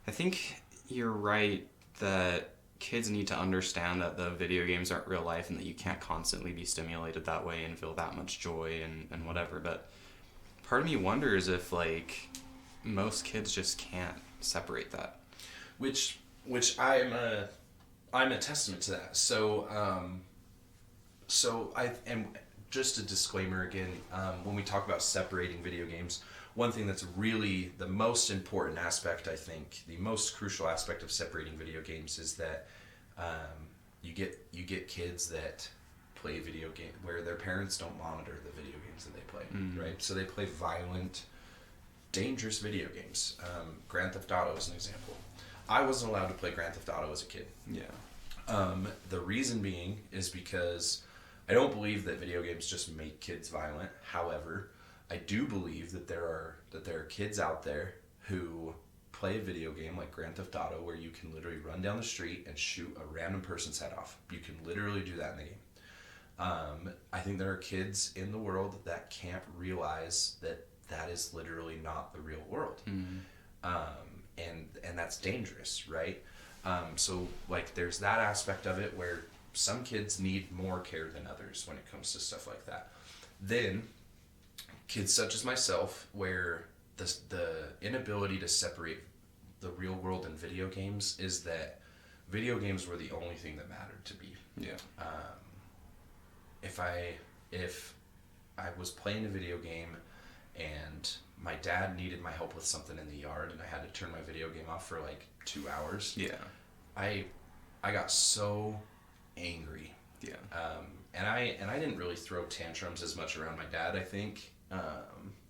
I think you're right that kids need to understand that the video games aren't real life, and that you can't constantly be stimulated that way and feel that much joy and whatever. But part of me wonders if, like, most kids just can't separate that. Which I'm a testament to that. So I am, just a disclaimer again, when we talk about separating video games, one thing that's really the most important aspect, I think, the most crucial aspect of separating video games is that you get kids that play video game where their parents don't monitor the video games that they play, right? So they play violent, dangerous video games. Grand Theft Auto is an example. I wasn't allowed to play Grand Theft Auto as a kid. The reason being is because I don't believe that video games just make kids violent. However, I do believe that there are kids out there who play a video game like Grand Theft Auto where you can literally run down the street and shoot a random person's head off. You can literally do that in the game. I think there are kids in the world that can't realize that is literally not the real world. And that's dangerous, right? So like there's that aspect of it where some kids need more care than others when it comes to stuff like that. Then kids such as myself, where the inability to separate the real world and video games is that video games were the only thing that mattered to me. If I was playing a video game and my dad needed my help with something in the yard and I had to turn my video game off for like 2 hours, I got so angry. And I didn't really throw tantrums as much around my dad, I think,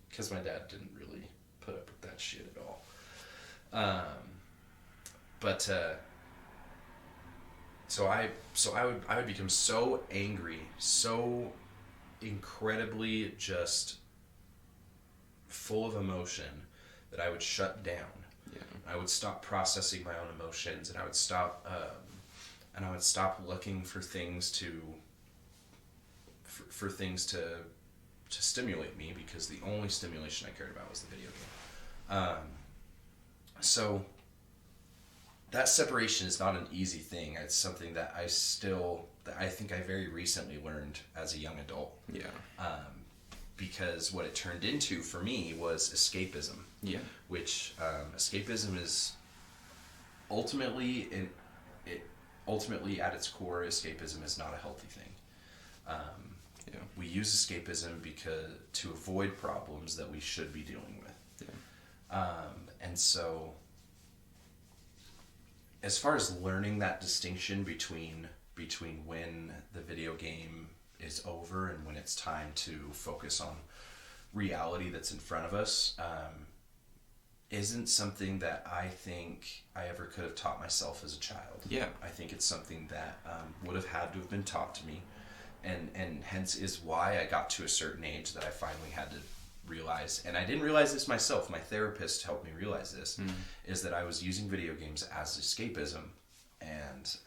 because my dad didn't really put up with that shit at all. So I would become so angry, so incredibly just full of emotion that I would shut down. I would stop processing my own emotions, and I would stop looking for things to stimulate me, because the only stimulation I cared about was the video game. So that separation is not an easy thing. It's something that I think I very recently learned as a young adult. Yeah. Because what it turned into for me was escapism. Yeah. Which escapism is ultimately at its core, escapism is not a healthy thing. We use escapism to avoid problems that we should be dealing with. Yeah. And so, as far as learning that distinction between when the video game is over and when it's time to focus on reality that's in front of us, isn't something that I think I ever could have taught myself as a child. Yeah. I think it's something that would have had to have been taught to me, and hence is why I got to a certain age that I finally had to realize, and I didn't realize this myself, my therapist helped me realize this, is that I was using video games as escapism, and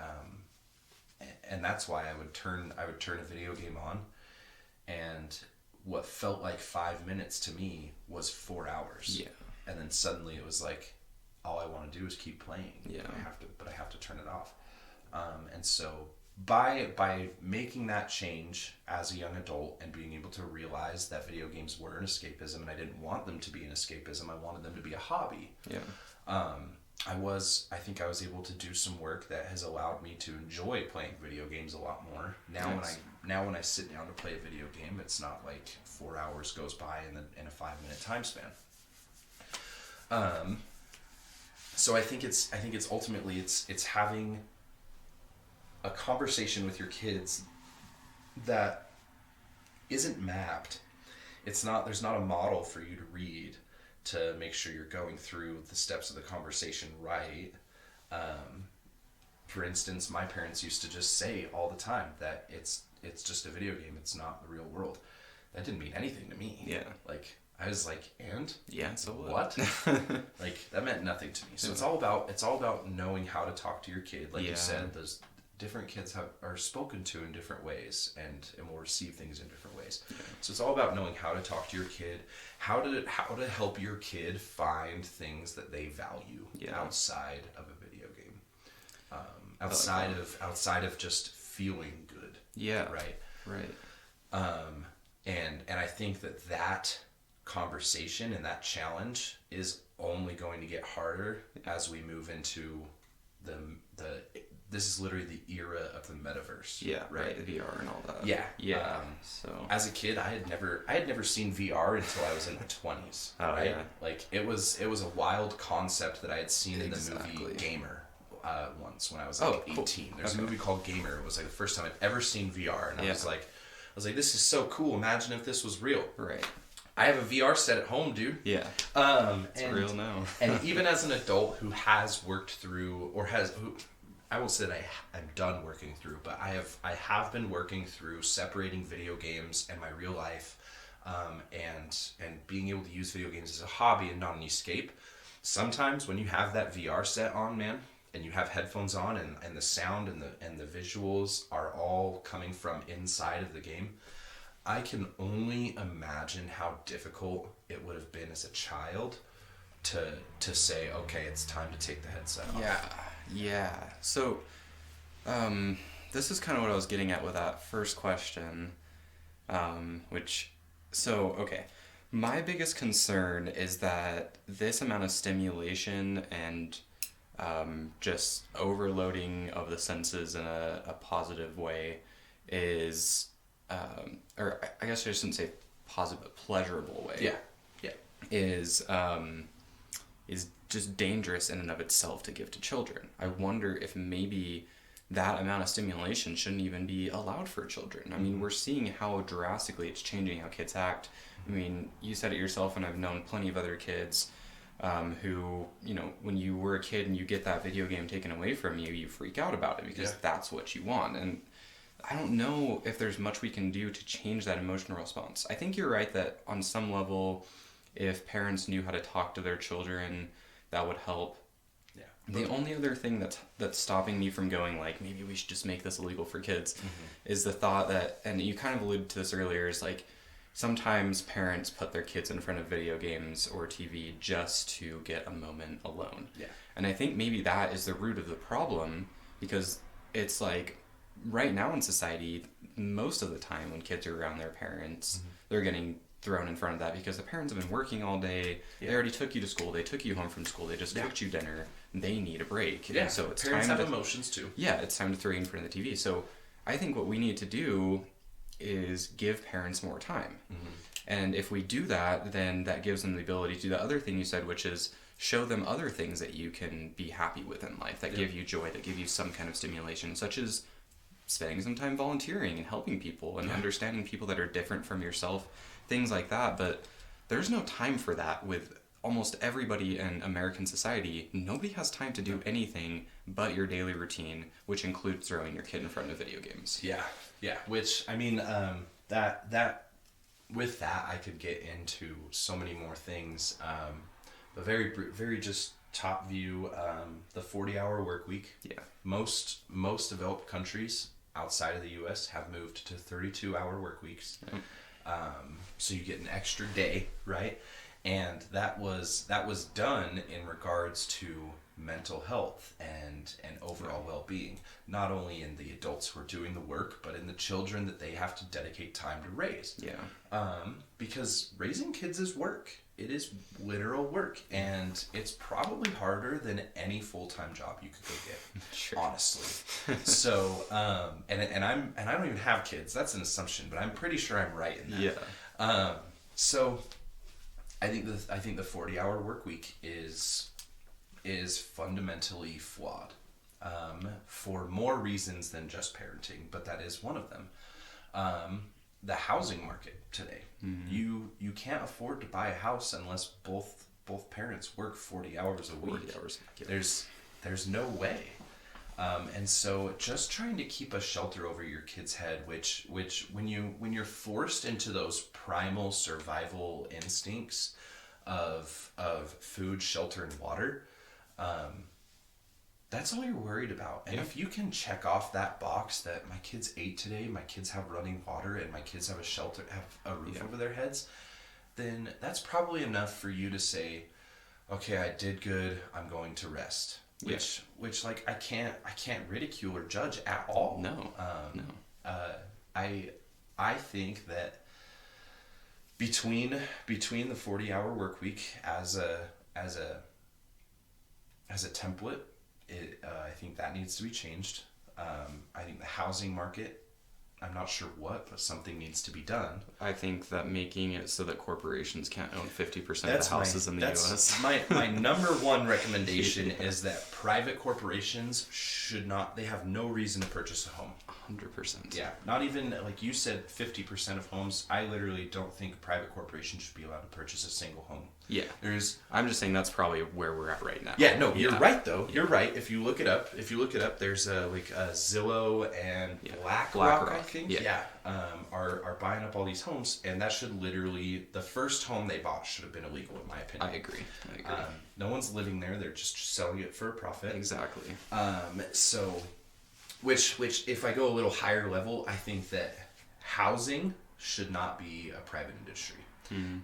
that's why I would turn a video game on, and what felt like 5 minutes to me was 4 hours. Yeah. And then suddenly it was like, all I want to do is keep playing. Yeah. But I have to turn it off. And so by making that change as a young adult and being able to realize that video games were an escapism, and I didn't want them to be an escapism, I wanted them to be a hobby. Yeah. I think I was able to do some work that has allowed me to enjoy playing video games a lot more. Now when I sit down to play a video game, it's not like 4 hours goes by in a 5-minute time span. So I think it's ultimately it's having a conversation with your kids that isn't mapped. There's not a model for you to read to make sure you're going through the steps of the conversation right. For instance, my parents used to just say all the time that it's just a video game, it's not the real world. That didn't mean anything to me. Yeah. Like, I was like, and? Yeah, so what? Like, that meant nothing to me. So it's all about knowing how to talk to your kid. Like you said, those different kids are spoken to in different ways and will receive things in different ways. Yeah. So it's all about knowing how to talk to your kid, how to help your kid find things that they value outside of a video game. Outside of just feeling good. Yeah. Right. And I think that conversation and that challenge is only going to get harder as we move into this is literally the era of the metaverse. Yeah, right. VR and all that. Yeah. Yeah. So as a kid, I had never seen VR until I was in my 20s. Oh, right? Yeah. Like it was a wild concept that I had seen in the movie Gamer once when I was like 18. Cool. There's a movie called Gamer. It was like the first time I'd ever seen VR, and I was like, this is so cool. Imagine if this was real. Right. I have a VR set at home, dude. Yeah. It's real now. And even as an adult who has worked through, I will say that I'm done working through, but I have been working through separating video games and my real life, and being able to use video games as a hobby and not an escape. Sometimes when you have that VR set on, man, and you have headphones on, and the sound and the visuals are all coming from inside of the game, I can only imagine how difficult it would have been as a child to say, okay, it's time to take the headset off. Yeah. So, this is kind of what I was getting at with that first question, okay. My biggest concern is that this amount of stimulation and just overloading of the senses in a positive way is, or I guess I shouldn't say positive, but pleasurable way. Yeah. Is just dangerous in and of itself to give to children. I wonder if maybe that amount of stimulation shouldn't even be allowed for children. I mean, we're seeing how drastically it's changing how kids act. I mean, you said it yourself, and I've known plenty of other kids who, when you were a kid and you get that video game taken away from you, you freak out about it because that's what you want. And I don't know if there's much we can do to change that emotional response. I think you're right that on some level, if parents knew how to talk to their children, that would help. Yeah. The only other thing that's stopping me from going like, maybe we should just make this illegal for kids, is the thought that, and you kind of alluded to this earlier, is like, sometimes parents put their kids in front of video games or TV just to get a moment alone. Yeah. And I think maybe that is the root of the problem, because it's like right now in society, most of the time when kids are around their parents, they're getting thrown in front of that because the parents have been working all day. Yeah. They already took you to school. They took you home from school. They just cooked you dinner. They need a break. Yeah. And so it's parents time have to, emotions too. Yeah, it's time to throw you in front of the TV. So I think what we need to do is give parents more time. And if we do that, then that gives them the ability to do the other thing you said, which is show them other things that you can be happy with in life, that give you joy, that give you some kind of stimulation, such as spending some time volunteering and helping people and understanding people that are different from yourself, things like that. But there's no time for that with almost everybody in American society. Nobody has time to do anything but your daily routine, which includes throwing your kid in front of video games. Yeah. Which, I mean, with that, I could get into so many more things. But very just top view, the 40-hour work week. Yeah. Most developed countries outside of the U.S. have moved to 32-hour work weeks. So you get an extra day, right? And that was done in regards to mental health and overall well-being, not only in the adults who are doing the work, but in the children that they have to dedicate time to raise. Because raising kids is work. It is literal work, and it's probably harder than any full-time job you could go get. Honestly. So, and I don't even have kids. That's an assumption, but I'm pretty sure I'm right in that. So I think the 40-hour work week is fundamentally flawed, for more reasons than just parenting, but that is one of them. The housing market today, you can't afford to buy a house unless both parents work 40 hours a week. 40 hours. There's no way. And so just trying to keep a shelter over your kid's head, which when you're forced into those primal survival instincts of food, shelter, and water, that's all you're worried about. And if you can check off that box that my kids ate today, my kids have running water, and my kids have a shelter, have a roof over their heads, then that's probably enough for you to say, okay, I did good, I'm going to rest. Which like I can't ridicule or judge at all. No. I think that between the 40-hour work week as a template, I think that needs to be changed. I think the housing market, I'm not sure what, but something needs to be done. I think that making it so that corporations can't own 50% of the houses in the U.S. My number one recommendation is that private corporations they have no reason to purchase a home. 100%. Yeah, not even, like you said, 50% of homes. I literally don't think private corporations should be allowed to purchase a single home. Yeah. I'm just saying that's probably where we're at right now. Yeah, no, you're right though. You're right. If you look it up, there's Zillow and BlackRock, I think. Yeah. Are buying up all these homes, and that should literally, the first home they bought should have been illegal in my opinion. I agree. No one's living there. They're just selling it for a profit. Exactly. So, which if I go a little higher level, I think that housing should not be a private industry.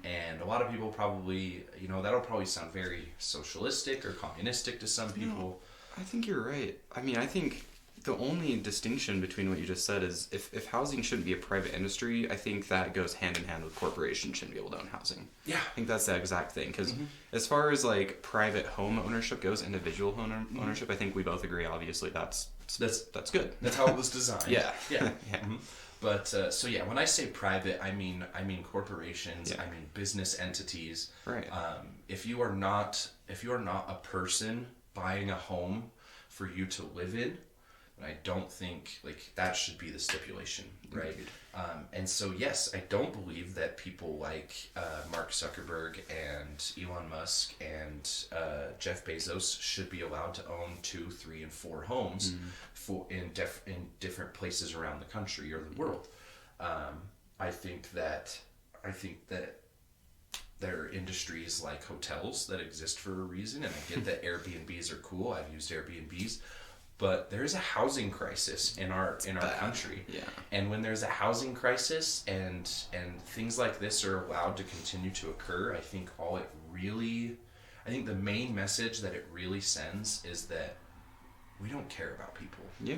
And a lot of people probably, that'll probably sound very socialistic or communistic to some people. No, I think you're right. I mean, I think the only distinction between what you just said is if housing shouldn't be a private industry, I think that goes hand in hand with corporations shouldn't be able to own housing. Yeah. I think that's the exact thing. Because as far as like private home ownership goes, individual home ownership, I think we both agree, obviously, that's good. That's how it was designed. Yeah. But so yeah, when I say private, I mean corporations. I mean business entities. Right. If you are not a person buying a home for you to live in, I don't think that should be the stipulation, right? And so yes, I don't believe that people like Mark Zuckerberg and Elon Musk and Jeff Bezos should be allowed to own 2, 3, and 4 homes in different places around the country or the world. I think that there are industries like hotels that exist for a reason, and I get that Airbnbs are cool. I've used Airbnbs. but there is a housing crisis in our country. Yeah. And when there's a housing crisis and things like this are allowed to continue to occur, I think the main message that it really sends is that we don't care about people. Yeah.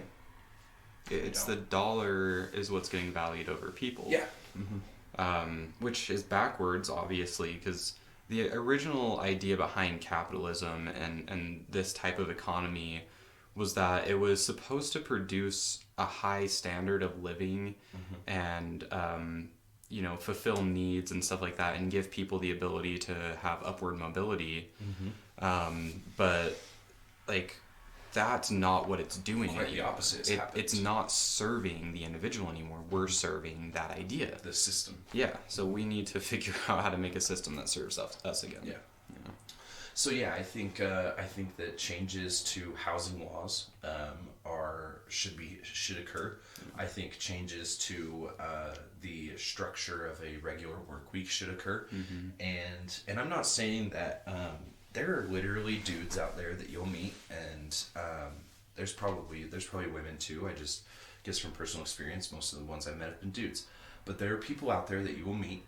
It's the dollar is what's getting valued over people. Yeah. Which is backwards, obviously, because the original idea behind capitalism and this type of economy was that it was supposed to produce a high standard of living and fulfill needs and stuff like that, and give people the ability to have upward mobility. But like, that's not what it's doing Quite anymore. the opposite has happened. It's not serving the individual anymore. We're serving that idea. The system. Yeah, so we need to figure out how to make a system that serves us again. Yeah. So yeah, I think that changes to housing laws should occur. I think changes to the structure of a regular work week should occur. And I'm not saying that there are literally dudes out there that you'll meet, and there's probably women too. I just guess from personal experience, most of the ones I've met have been dudes. But there are people out there that you will meet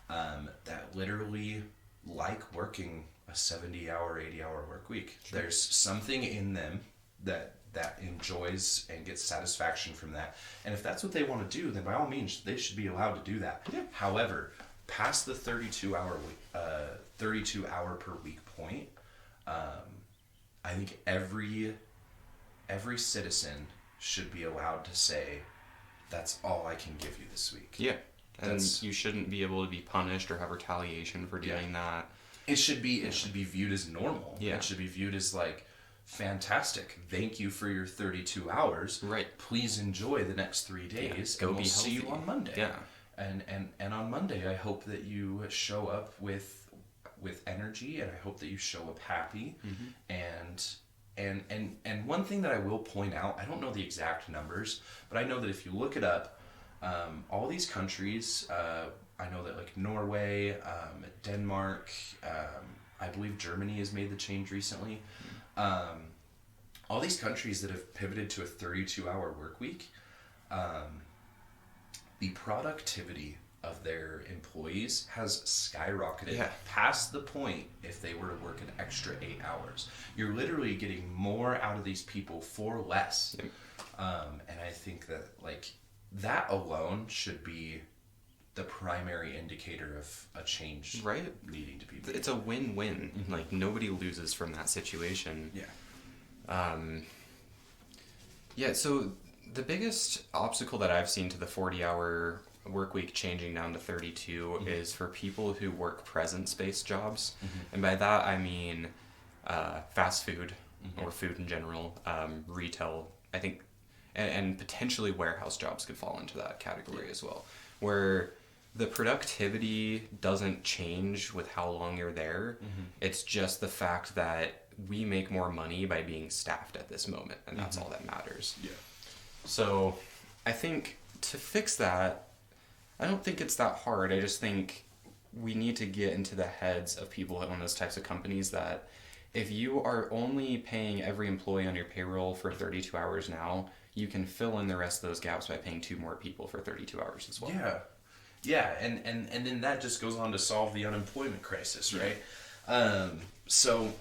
that literally like working a 70-hour, 80-hour work week. Sure. There's something in them that enjoys and gets satisfaction from that. And if that's what they want to do, then by all means, they should be allowed to do that. Yeah. However, past the 32-hour per week point, I think every citizen should be allowed to say, that's all I can give you this week. Yeah. And you shouldn't be able to be punished or have retaliation for doing that. It should be viewed as normal. Yeah. It should be viewed as like, fantastic. Thank you for your 32 hours. Right. Please enjoy the next 3 days. Go and we'll be see you healthy. on Monday. Yeah. And on Monday, I hope that you show up with energy, and I hope that you show up happy. And one thing that I will point out, I don't know the exact numbers, but I know that if you look it up, all these countries, I know that like Norway, Denmark, I believe Germany has made the change recently. All these countries that have pivoted to a 32-hour work week, the productivity of their employees has skyrocketed past the point if they were to work an extra 8 hours. You're literally getting more out of these people for less. Yep. And I think that like that alone should be the primary indicator of a change needing to be made. It's a win-win. Like, nobody loses from that situation. So the biggest obstacle that I've seen to the 40-hour work week changing down to 32 is for people who work presence-based jobs. And by that I mean fast food or food in general, retail, I think, and potentially warehouse jobs could fall into that category as well, where the productivity doesn't change with how long you're there. It's just the fact that we make more money by being staffed at this moment, and that's all that matters. So I think to fix that, I don't think it's that hard. I just think we need to get into the heads of people who own those types of companies that if you are only paying every employee on your payroll for 32 hours now, you can fill in the rest of those gaps by paying 2 more people for 32 hours as well. Yeah, and then that just goes on to solve the unemployment crisis, right? So,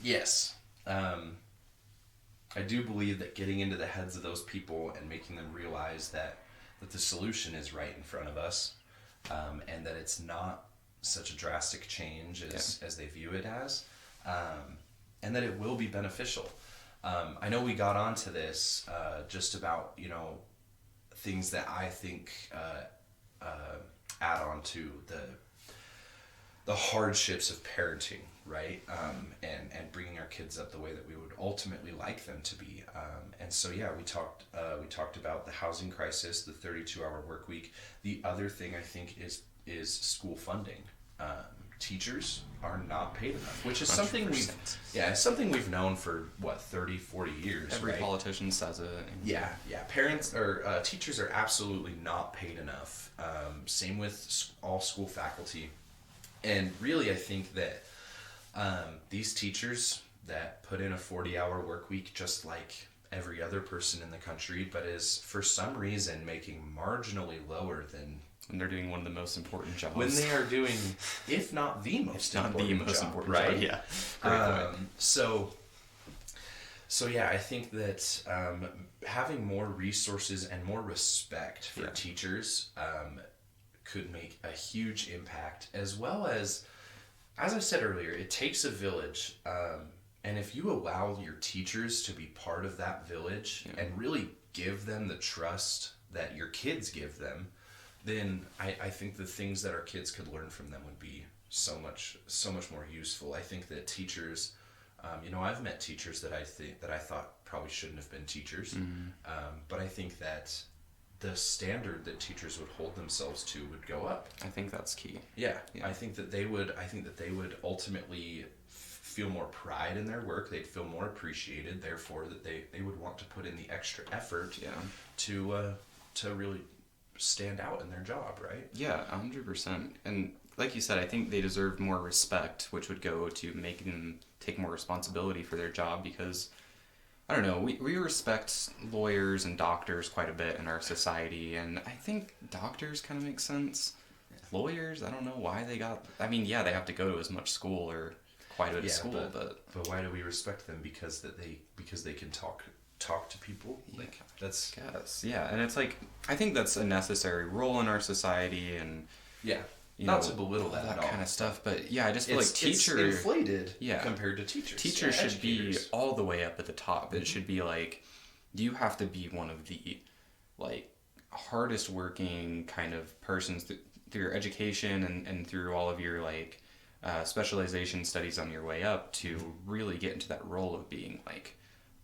yes, I do believe that getting into the heads of those people and making them realize that the solution is right in front of us, and that it's not such a drastic change as they view it as, and that it will be beneficial. I know we got onto this just about, things that I think add on to the hardships of parenting, right? And bringing our kids up the way that we would ultimately like them to be. And so, we talked about the housing crisis, the 32-hour work week. The other thing I think is school funding. Teachers are not paid enough, which is 100%. something we've known for 30, 40 years. Every right? politician says it. Parents or teachers are absolutely not paid enough. Same with all school faculty. And really, I think that these teachers, that put in a 40-hour work week just like every other person in the country, but is for some reason making marginally lower than when they're doing one of the most important jobs. When they are doing, if not the most important job, right? Yeah. Great point. So yeah, I think that having more resources and more respect for teachers could make a huge impact, as well as I said earlier, it takes a village. And if you allow your teachers to be part of that village and really give them the trust that your kids give them, then I think the things that our kids could learn from them would be so much more useful. I think that teachers, I've met teachers that I thought probably shouldn't have been teachers, but I think that the standard that teachers would hold themselves to would go up. I think that's key. Yeah. I think that they would ultimately feel more pride in their work. They'd feel more appreciated. Therefore, that they would want to put in the extra effort to really stand out in their job, right? Yeah, 100%. And like you said, I think they deserve more respect, which would go to making them take more responsibility for their job, because I don't know, we respect lawyers and doctors quite a bit in our society, and I think doctors kind of make sense. Lawyers, I don't know why they have to go to as much school or quite a bit of school, but why do we respect them? Because they can talk to people. Like that's and it's like, I think that's a necessary role in our society, and not to belittle that kind of stuff, but I just feel like teachers it's inflated compared to teachers. Teachers should be all the way up at the top. It should be like, you have to be one of the hardest working kind of persons through your education and through all of your specialization studies on your way up to really get into that role of being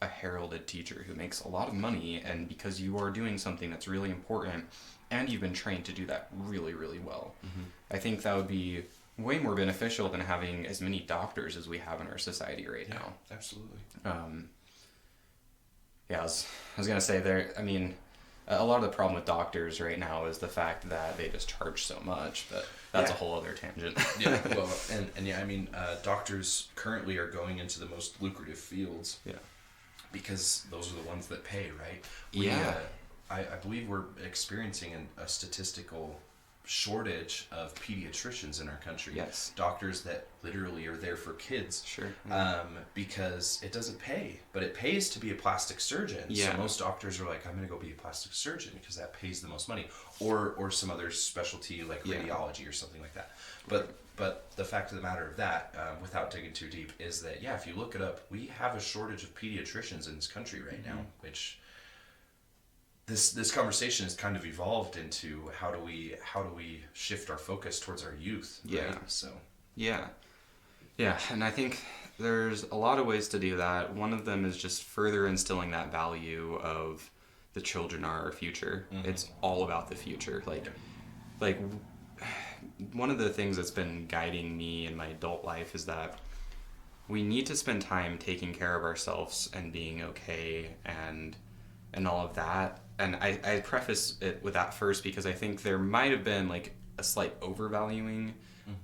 a heralded teacher who makes a lot of money, and because you are doing something that's really important and you've been trained to do that really, really well. I think that would be way more beneficial than having as many doctors as we have in our society right now. Absolutely. I was going to say a lot of the problem with doctors right now is the fact that they just charge so much, but that's a whole other tangent. Doctors currently are going into the most lucrative fields. Yeah. Because those are the ones that pay, right? I believe we're experiencing a statistical shortage of pediatricians in our country. Yes. Doctors that literally are there for kids. Sure. Because it doesn't pay, but it pays to be a plastic surgeon. Yeah. So most doctors are like, I'm going to go be a plastic surgeon because that pays the most money, or some other specialty like radiology or something like that. But the fact of the matter of that, without digging too deep, is that if you look it up, we have a shortage of pediatricians in this country right now, which this conversation has kind of evolved into how do we shift our focus towards our youth, right? And I think there's a lot of ways to do that. One of them is just further instilling that value of the children are our future. It's all about the future. One of the things that's been guiding me in my adult life is that we need to spend time taking care of ourselves and being okay and all of that. And I preface it with that first because I think there might have been a slight overvaluing,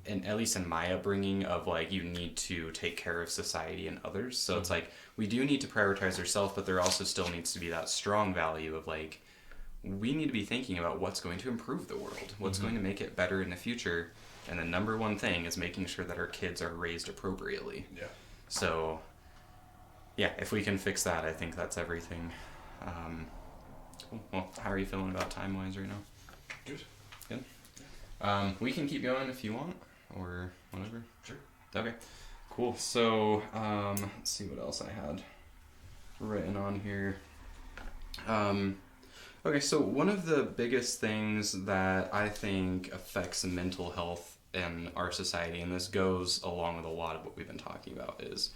and at least in my upbringing, of you need to take care of society and others. So it's we do need to prioritize ourselves, but there also still needs to be that strong value of we need to be thinking about what's going to improve the world, what's going to make it better in the future. And the number one thing is making sure that our kids are raised appropriately. Yeah. So, if we can fix that, I think that's everything. Cool. Well, how are you feeling about time-wise right now? Good? We can keep going if you want, or whatever. Sure. Okay. Cool. So, let's see what else I had written on here. Okay, so one of the biggest things that I think affects mental health in our society, and this goes along with a lot of what we've been talking about, is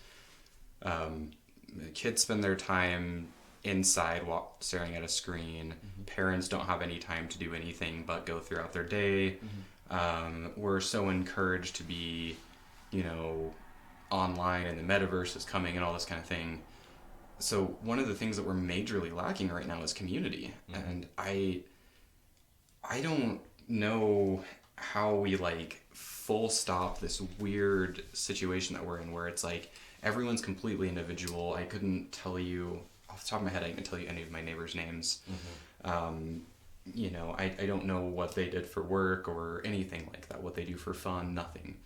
kids spend their time inside while staring at a screen. Parents don't have any time to do anything but go throughout their day. We're so encouraged to be, online, and the metaverse is coming and all this kind of thing. So one of the things that we're majorly lacking right now is community. And I don't know how we full stop this weird situation that we're in, where it's everyone's completely individual. I couldn't tell you, off the top of my head, I couldn't tell you any of my neighbors' names. You know, I don't know what they did for work or anything like that, what they do for fun, nothing.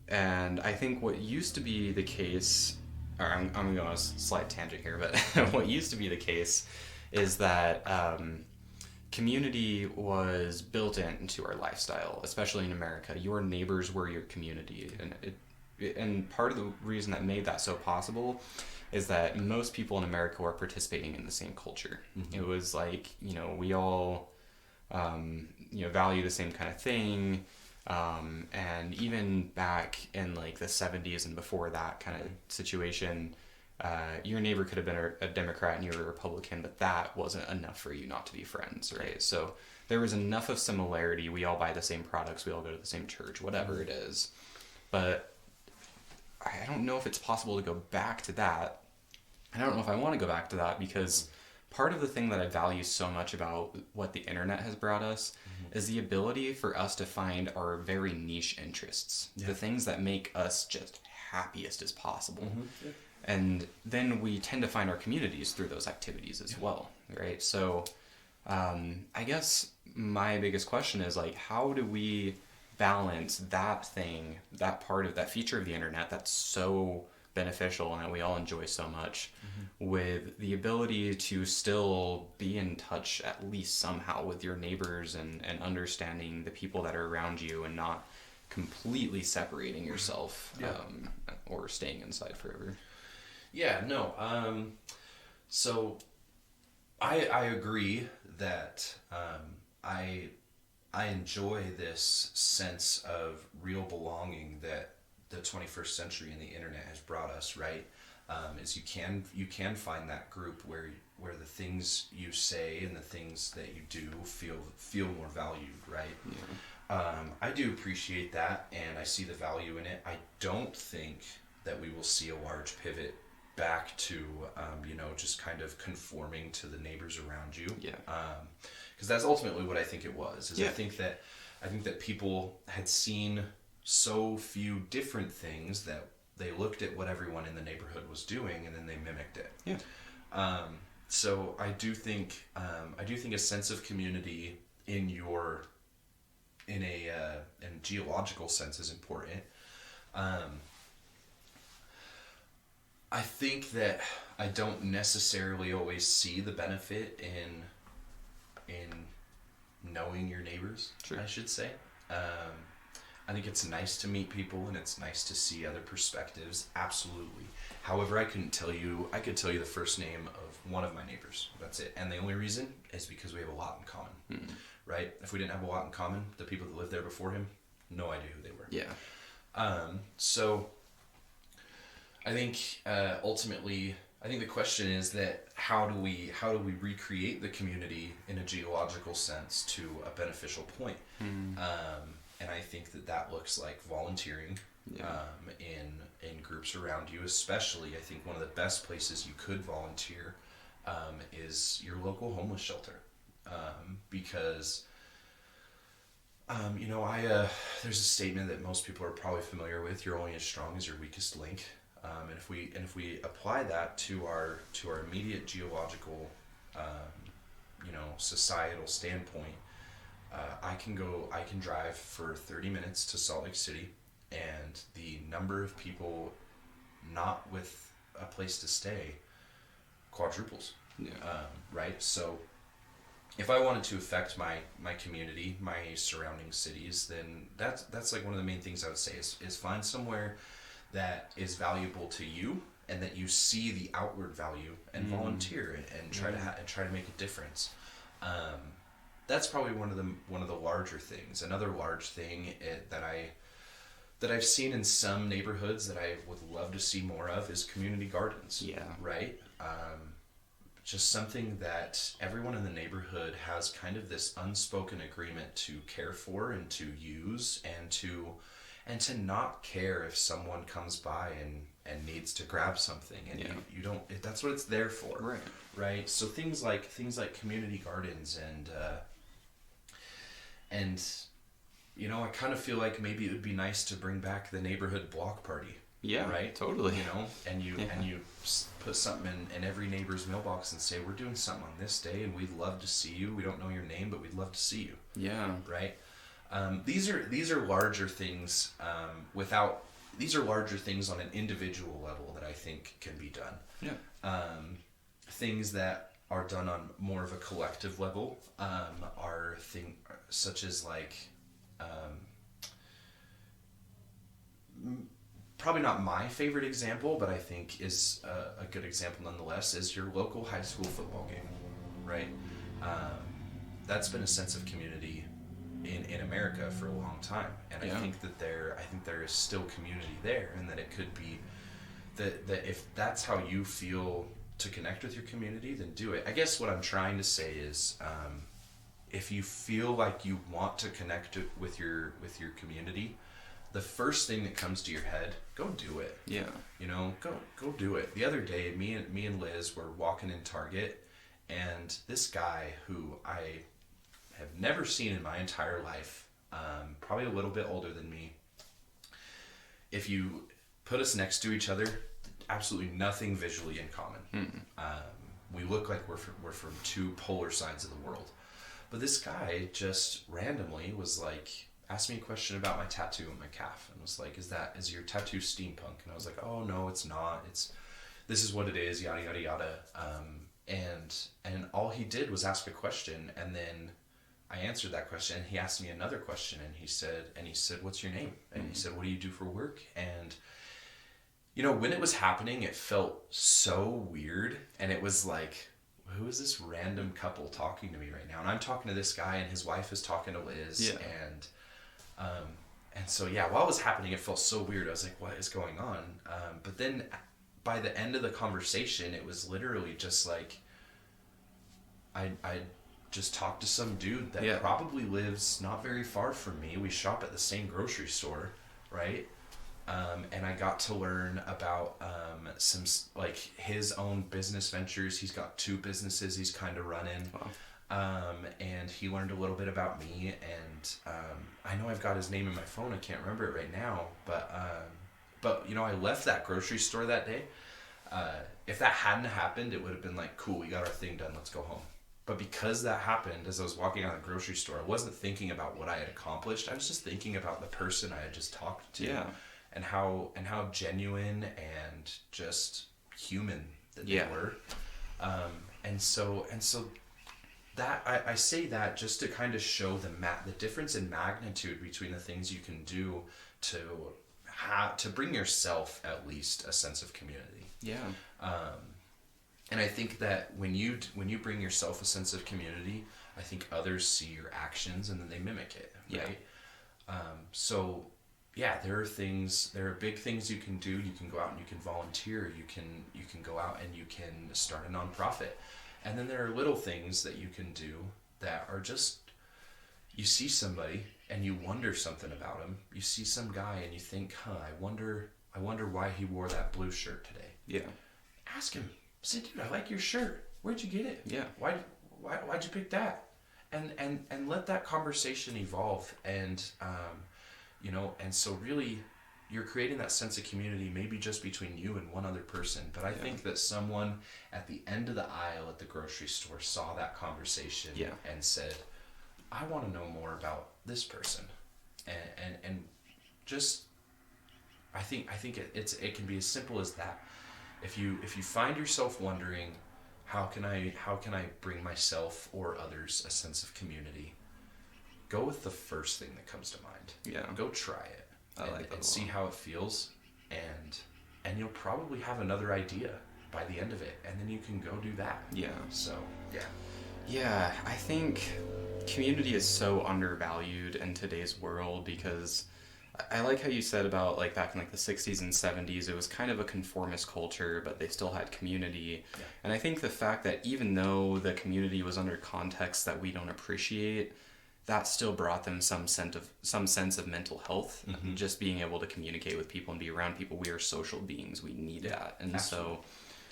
And I think what used to be the case, or I'm going to go on a slight tangent here, but what used to be the case is that community was built into our lifestyle, especially in America. Your neighbors were your community, and part of the reason that made that so possible is that most people in America were participating in the same culture. It was like, you know, we all you know, value the same kind of thing, and even back in like the 70s and before that kind of situation, your neighbor could have been a Democrat and you were a Republican, but that wasn't enough for you not to be friends, right? So there was enough of similarity. We all buy the same products, we all go to the same church, whatever it is. But I don't know if it's possible to go back to that. I don't know if I want to go back to that, because part of the thing that I value so much about what the internet has brought us is the ability for us to find our very niche interests, the things that make us just happiest as possible. And then we tend to find our communities through those activities as well, right? So I guess my biggest question is, like, how do we balance that thing, that part of that feature of the internet that's so beneficial and that we all enjoy so much, with the ability to still be in touch at least somehow with your neighbors and understanding the people that are around you and not completely separating yourself or staying inside forever? Yeah, no. So I agree that I enjoy this sense of real belonging that the 21st century and the internet has brought us, right? Is you can find that group where the things you say and the things that you do feel more valued, right? I do appreciate that, and I see the value in it. I don't think that we will see a large pivot back to you know, just kind of conforming to the neighbors around you. Because that's ultimately what I think it was. I think that people had seen so few different things that they looked at what everyone in the neighborhood was doing and then they mimicked it. So I do think a sense of community in a geological sense is important. I think that I don't necessarily always see the benefit in knowing your neighbors, I should say. I think it's nice to meet people and it's nice to see other perspectives, absolutely. However, I could tell you the first name of one of my neighbors. That's it. And the only reason is because we have a lot in common, right? If we didn't have a lot in common, the people that lived there before him, no idea who they were. So I think ultimately, I think the question is that how do we recreate the community in a geological sense to a beneficial point? And I think that looks like volunteering in groups around you. Especially, I think one of the best places you could volunteer is your local homeless shelter, because you know, there's a statement that most people are probably familiar with: "You're only as strong as your weakest link." And if we apply that to our immediate geological, you know, societal standpoint, I can drive for 30 minutes to Salt Lake City, and the number of people not with a place to stay quadruples. Right? So if I wanted to affect my community, my surrounding cities, then that's like one of the main things I would say is find somewhere that is valuable to you and that you see the outward value, and volunteer and try to make a difference. That's probably one of the larger things. Another large thing that I've seen in some neighborhoods that I would love to see more of is community gardens. Right? Just something that everyone in the neighborhood has kind of this unspoken agreement to care for and to use and to not care if someone comes by and needs to grab something, and you don't. That's what it's there for, right? So things like community gardens and you know, I kind of feel like maybe it would be nice to bring back the neighborhood block party, Yeah, right? totally. And you put something in every neighbor's mailbox and say, we're doing something on this day, and we'd love to see you. We don't know your name, but we'd love to see you. Yeah. Right. These are larger things. These are larger things on an individual level that I think can be done. Yeah. Things that are done on more of a collective level are things such as like. Probably not my favorite example, but I think is a good example nonetheless, is your local high school football game, right? That's been a sense of community in America for a long time, and I think that there is still community there, and that it could be that if that's how you feel to connect with your community, then do it. I guess what I'm trying to say is, if you feel like you want to connect with your community, the first thing that comes to your head, go do it. Yeah. Go do it. The other day, me and Liz were walking in Target, and this guy who I have never seen in my entire life, probably a little bit older than me. If you put us next to each other, absolutely nothing visually in common. We look like we're from two polar sides of the world. But this guy just randomly was like, asked me a question about my tattoo on my calf, and was like, is your tattoo steampunk? And I was like, oh no, it's not. This is what it is, yada yada yada. And all he did was ask a question, and then I answered that question, and he asked me another question, and he said, what's your name? And he said, what do you do for work? And when it was happening, it felt so weird, and it was like, who is this random couple talking to me right now? And I'm talking to this guy, and his wife is talking to Liz, and so while it was happening, it felt so weird. I was like, what is going on? But then by the end of the conversation, it was literally just like, I just talked to some dude that probably lives not very far from me. We shop at the same grocery store, right? And I got to learn about some like his own business ventures. He's got 2 businesses he's kind of running. Wow. And he learned a little bit about me, and I know I've got his name in my phone. I can't remember it right now, but I left that grocery store that day. If that hadn't happened, it would have been like, cool, we got our thing done, let's go home. But because that happened, as I was walking out of the grocery store, I wasn't thinking about what I had accomplished. I was just thinking about the person I had just talked to, and how genuine and just human that they were. And so that I say that just to kind of show the difference in magnitude between the things you can do to bring yourself at least a sense of community. And I think that when you bring yourself a sense of community, I think others see your actions and then they mimic it, right? There are big things you can do. You can go out and you can volunteer. You can go out and you can start a nonprofit. And then there are little things that you can do that are just, you see somebody and you wonder something about him. You see some guy and you think, I wonder why he wore that blue shirt today. Ask him. Say, dude, I like your shirt. Where'd you get it? Why'd you pick that? And let that conversation evolve. And and so really, you're creating that sense of community, maybe just between you and one other person. But I think that someone at the end of the aisle at the grocery store saw that conversation and said, I want to know more about this person. And just, I think it can be as simple as that. If you find yourself wondering, how can I bring myself or others a sense of community, go with the first thing that comes to mind. Go try it. And see how it feels, and you'll probably have another idea by the end of it, and then you can go do that. I think community is so undervalued in today's world, because I like how you said about like back in like the 60s and 70s, it was kind of a conformist culture, but they still had community. And I think the fact that even though the community was under context that we don't appreciate, that still brought them some sense of mental health. Just being able to communicate with people and be around people. We are social beings. We need that. And absolutely.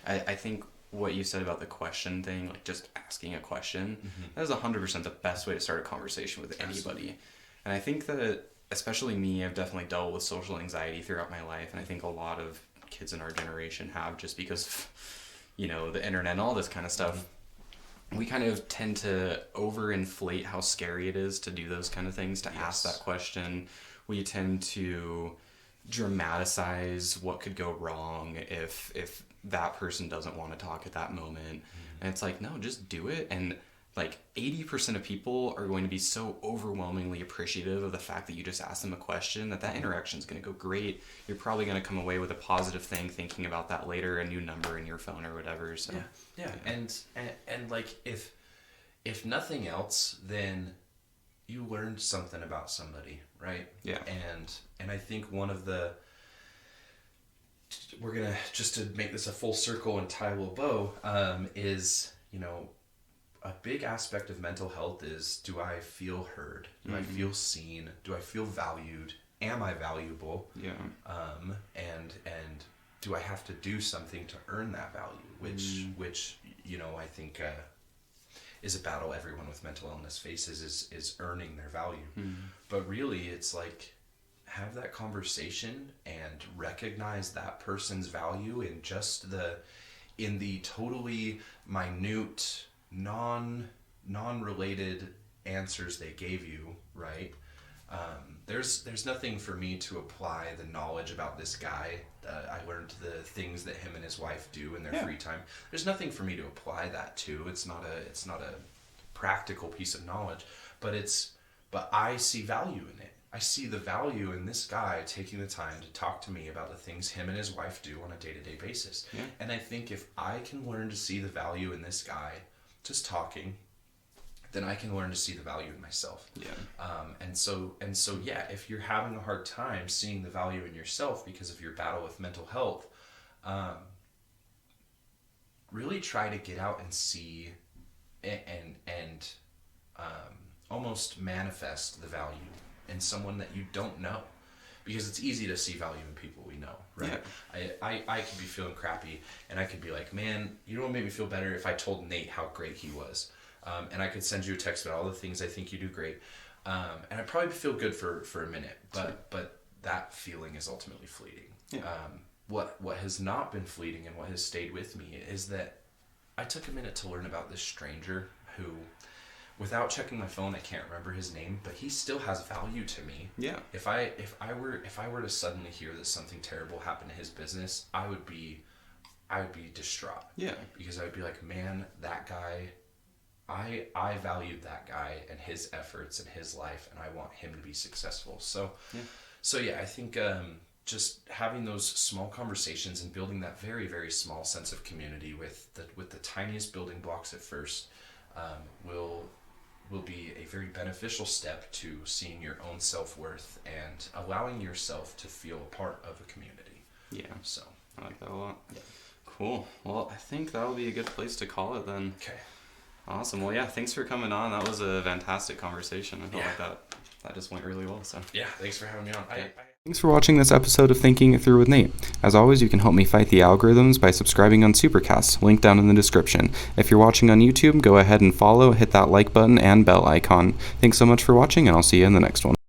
So I think what you said about the question thing, like just asking a question, that is 100% the best way to start a conversation with anybody. And I think that especially me, I've definitely dealt with social anxiety throughout my life, and I think a lot of kids in our generation have, just because of, the internet and all this kind of stuff. We kind of tend to overinflate how scary it is to do those kind of things, to ask that question. We tend to dramatize what could go wrong if that person doesn't want to talk at that moment. And it's like, no, just do it. And like 80% of people are going to be so overwhelmingly appreciative of the fact that you just asked them a question that interaction is going to go great. You're probably going to come away with a positive thing, thinking about that later, a new number in your phone or whatever. So yeah. And like if nothing else, then you learned something about somebody, right? Yeah. And I think one of the, we're gonna, just to make this a full circle and tie a little bow, is, a big aspect of mental health is, do I feel heard? Do I feel seen? Do I feel valued? Am I valuable? Yeah. And do I have to do something to earn that value? Which I think is a battle everyone with mental illness faces, is earning their value. But really, it's like, have that conversation and recognize that person's value in just in the totally minute, non-related answers they gave you, right? There's nothing for me to apply the knowledge about this guy. I learned the things that him and his wife do in their free time. There's nothing for me to apply that to. It's not a practical piece of knowledge, but I see value in it. I see the value in this guy taking the time to talk to me about the things him and his wife do on a day-to-day basis. Yeah. And I think if I can learn to see the value in this guy just talking, then I can learn to see the value in myself. Yeah. And so yeah, if you're having a hard time seeing the value in yourself because of your battle with mental health, really try to get out and see and almost manifest the value in someone that you don't know, because it's easy to see value in people we know, right? Yeah. I could be feeling crappy, and I could be like, man, you know what made me feel better? If I told Nate how great he was. And I could send you a text about all the things I think you do great. And I'd probably feel good for a minute, but that feeling is ultimately fleeting. Yeah. What has not been fleeting and what has stayed with me is that I took a minute to learn about this stranger who, without checking my phone, I can't remember his name, but he still has value to me. Yeah. If I were to suddenly hear that something terrible happened to his business, I would be distraught. Yeah. Because I would be like, man, that guy, I valued that guy and his efforts and his life, and I want him to be successful. So I think just having those small conversations and building that very, very small sense of community with the tiniest building blocks at first will be a very beneficial step to seeing your own self-worth and allowing yourself to feel a part of a community. Yeah. So I like that a lot. Yeah. Cool. Well, I think that'll be a good place to call it then. Okay. Awesome. Well, yeah, thanks for coming on. That was a fantastic conversation. I felt like that just went really well. So yeah, thanks for having me on. Thanks for watching this episode of Thinking It Through with Nate. As always, you can help me fight the algorithms by subscribing on Supercast, link down in the description. If you're watching on YouTube, go ahead and follow, hit that like button and bell icon. Thanks so much for watching, and I'll see you in the next one.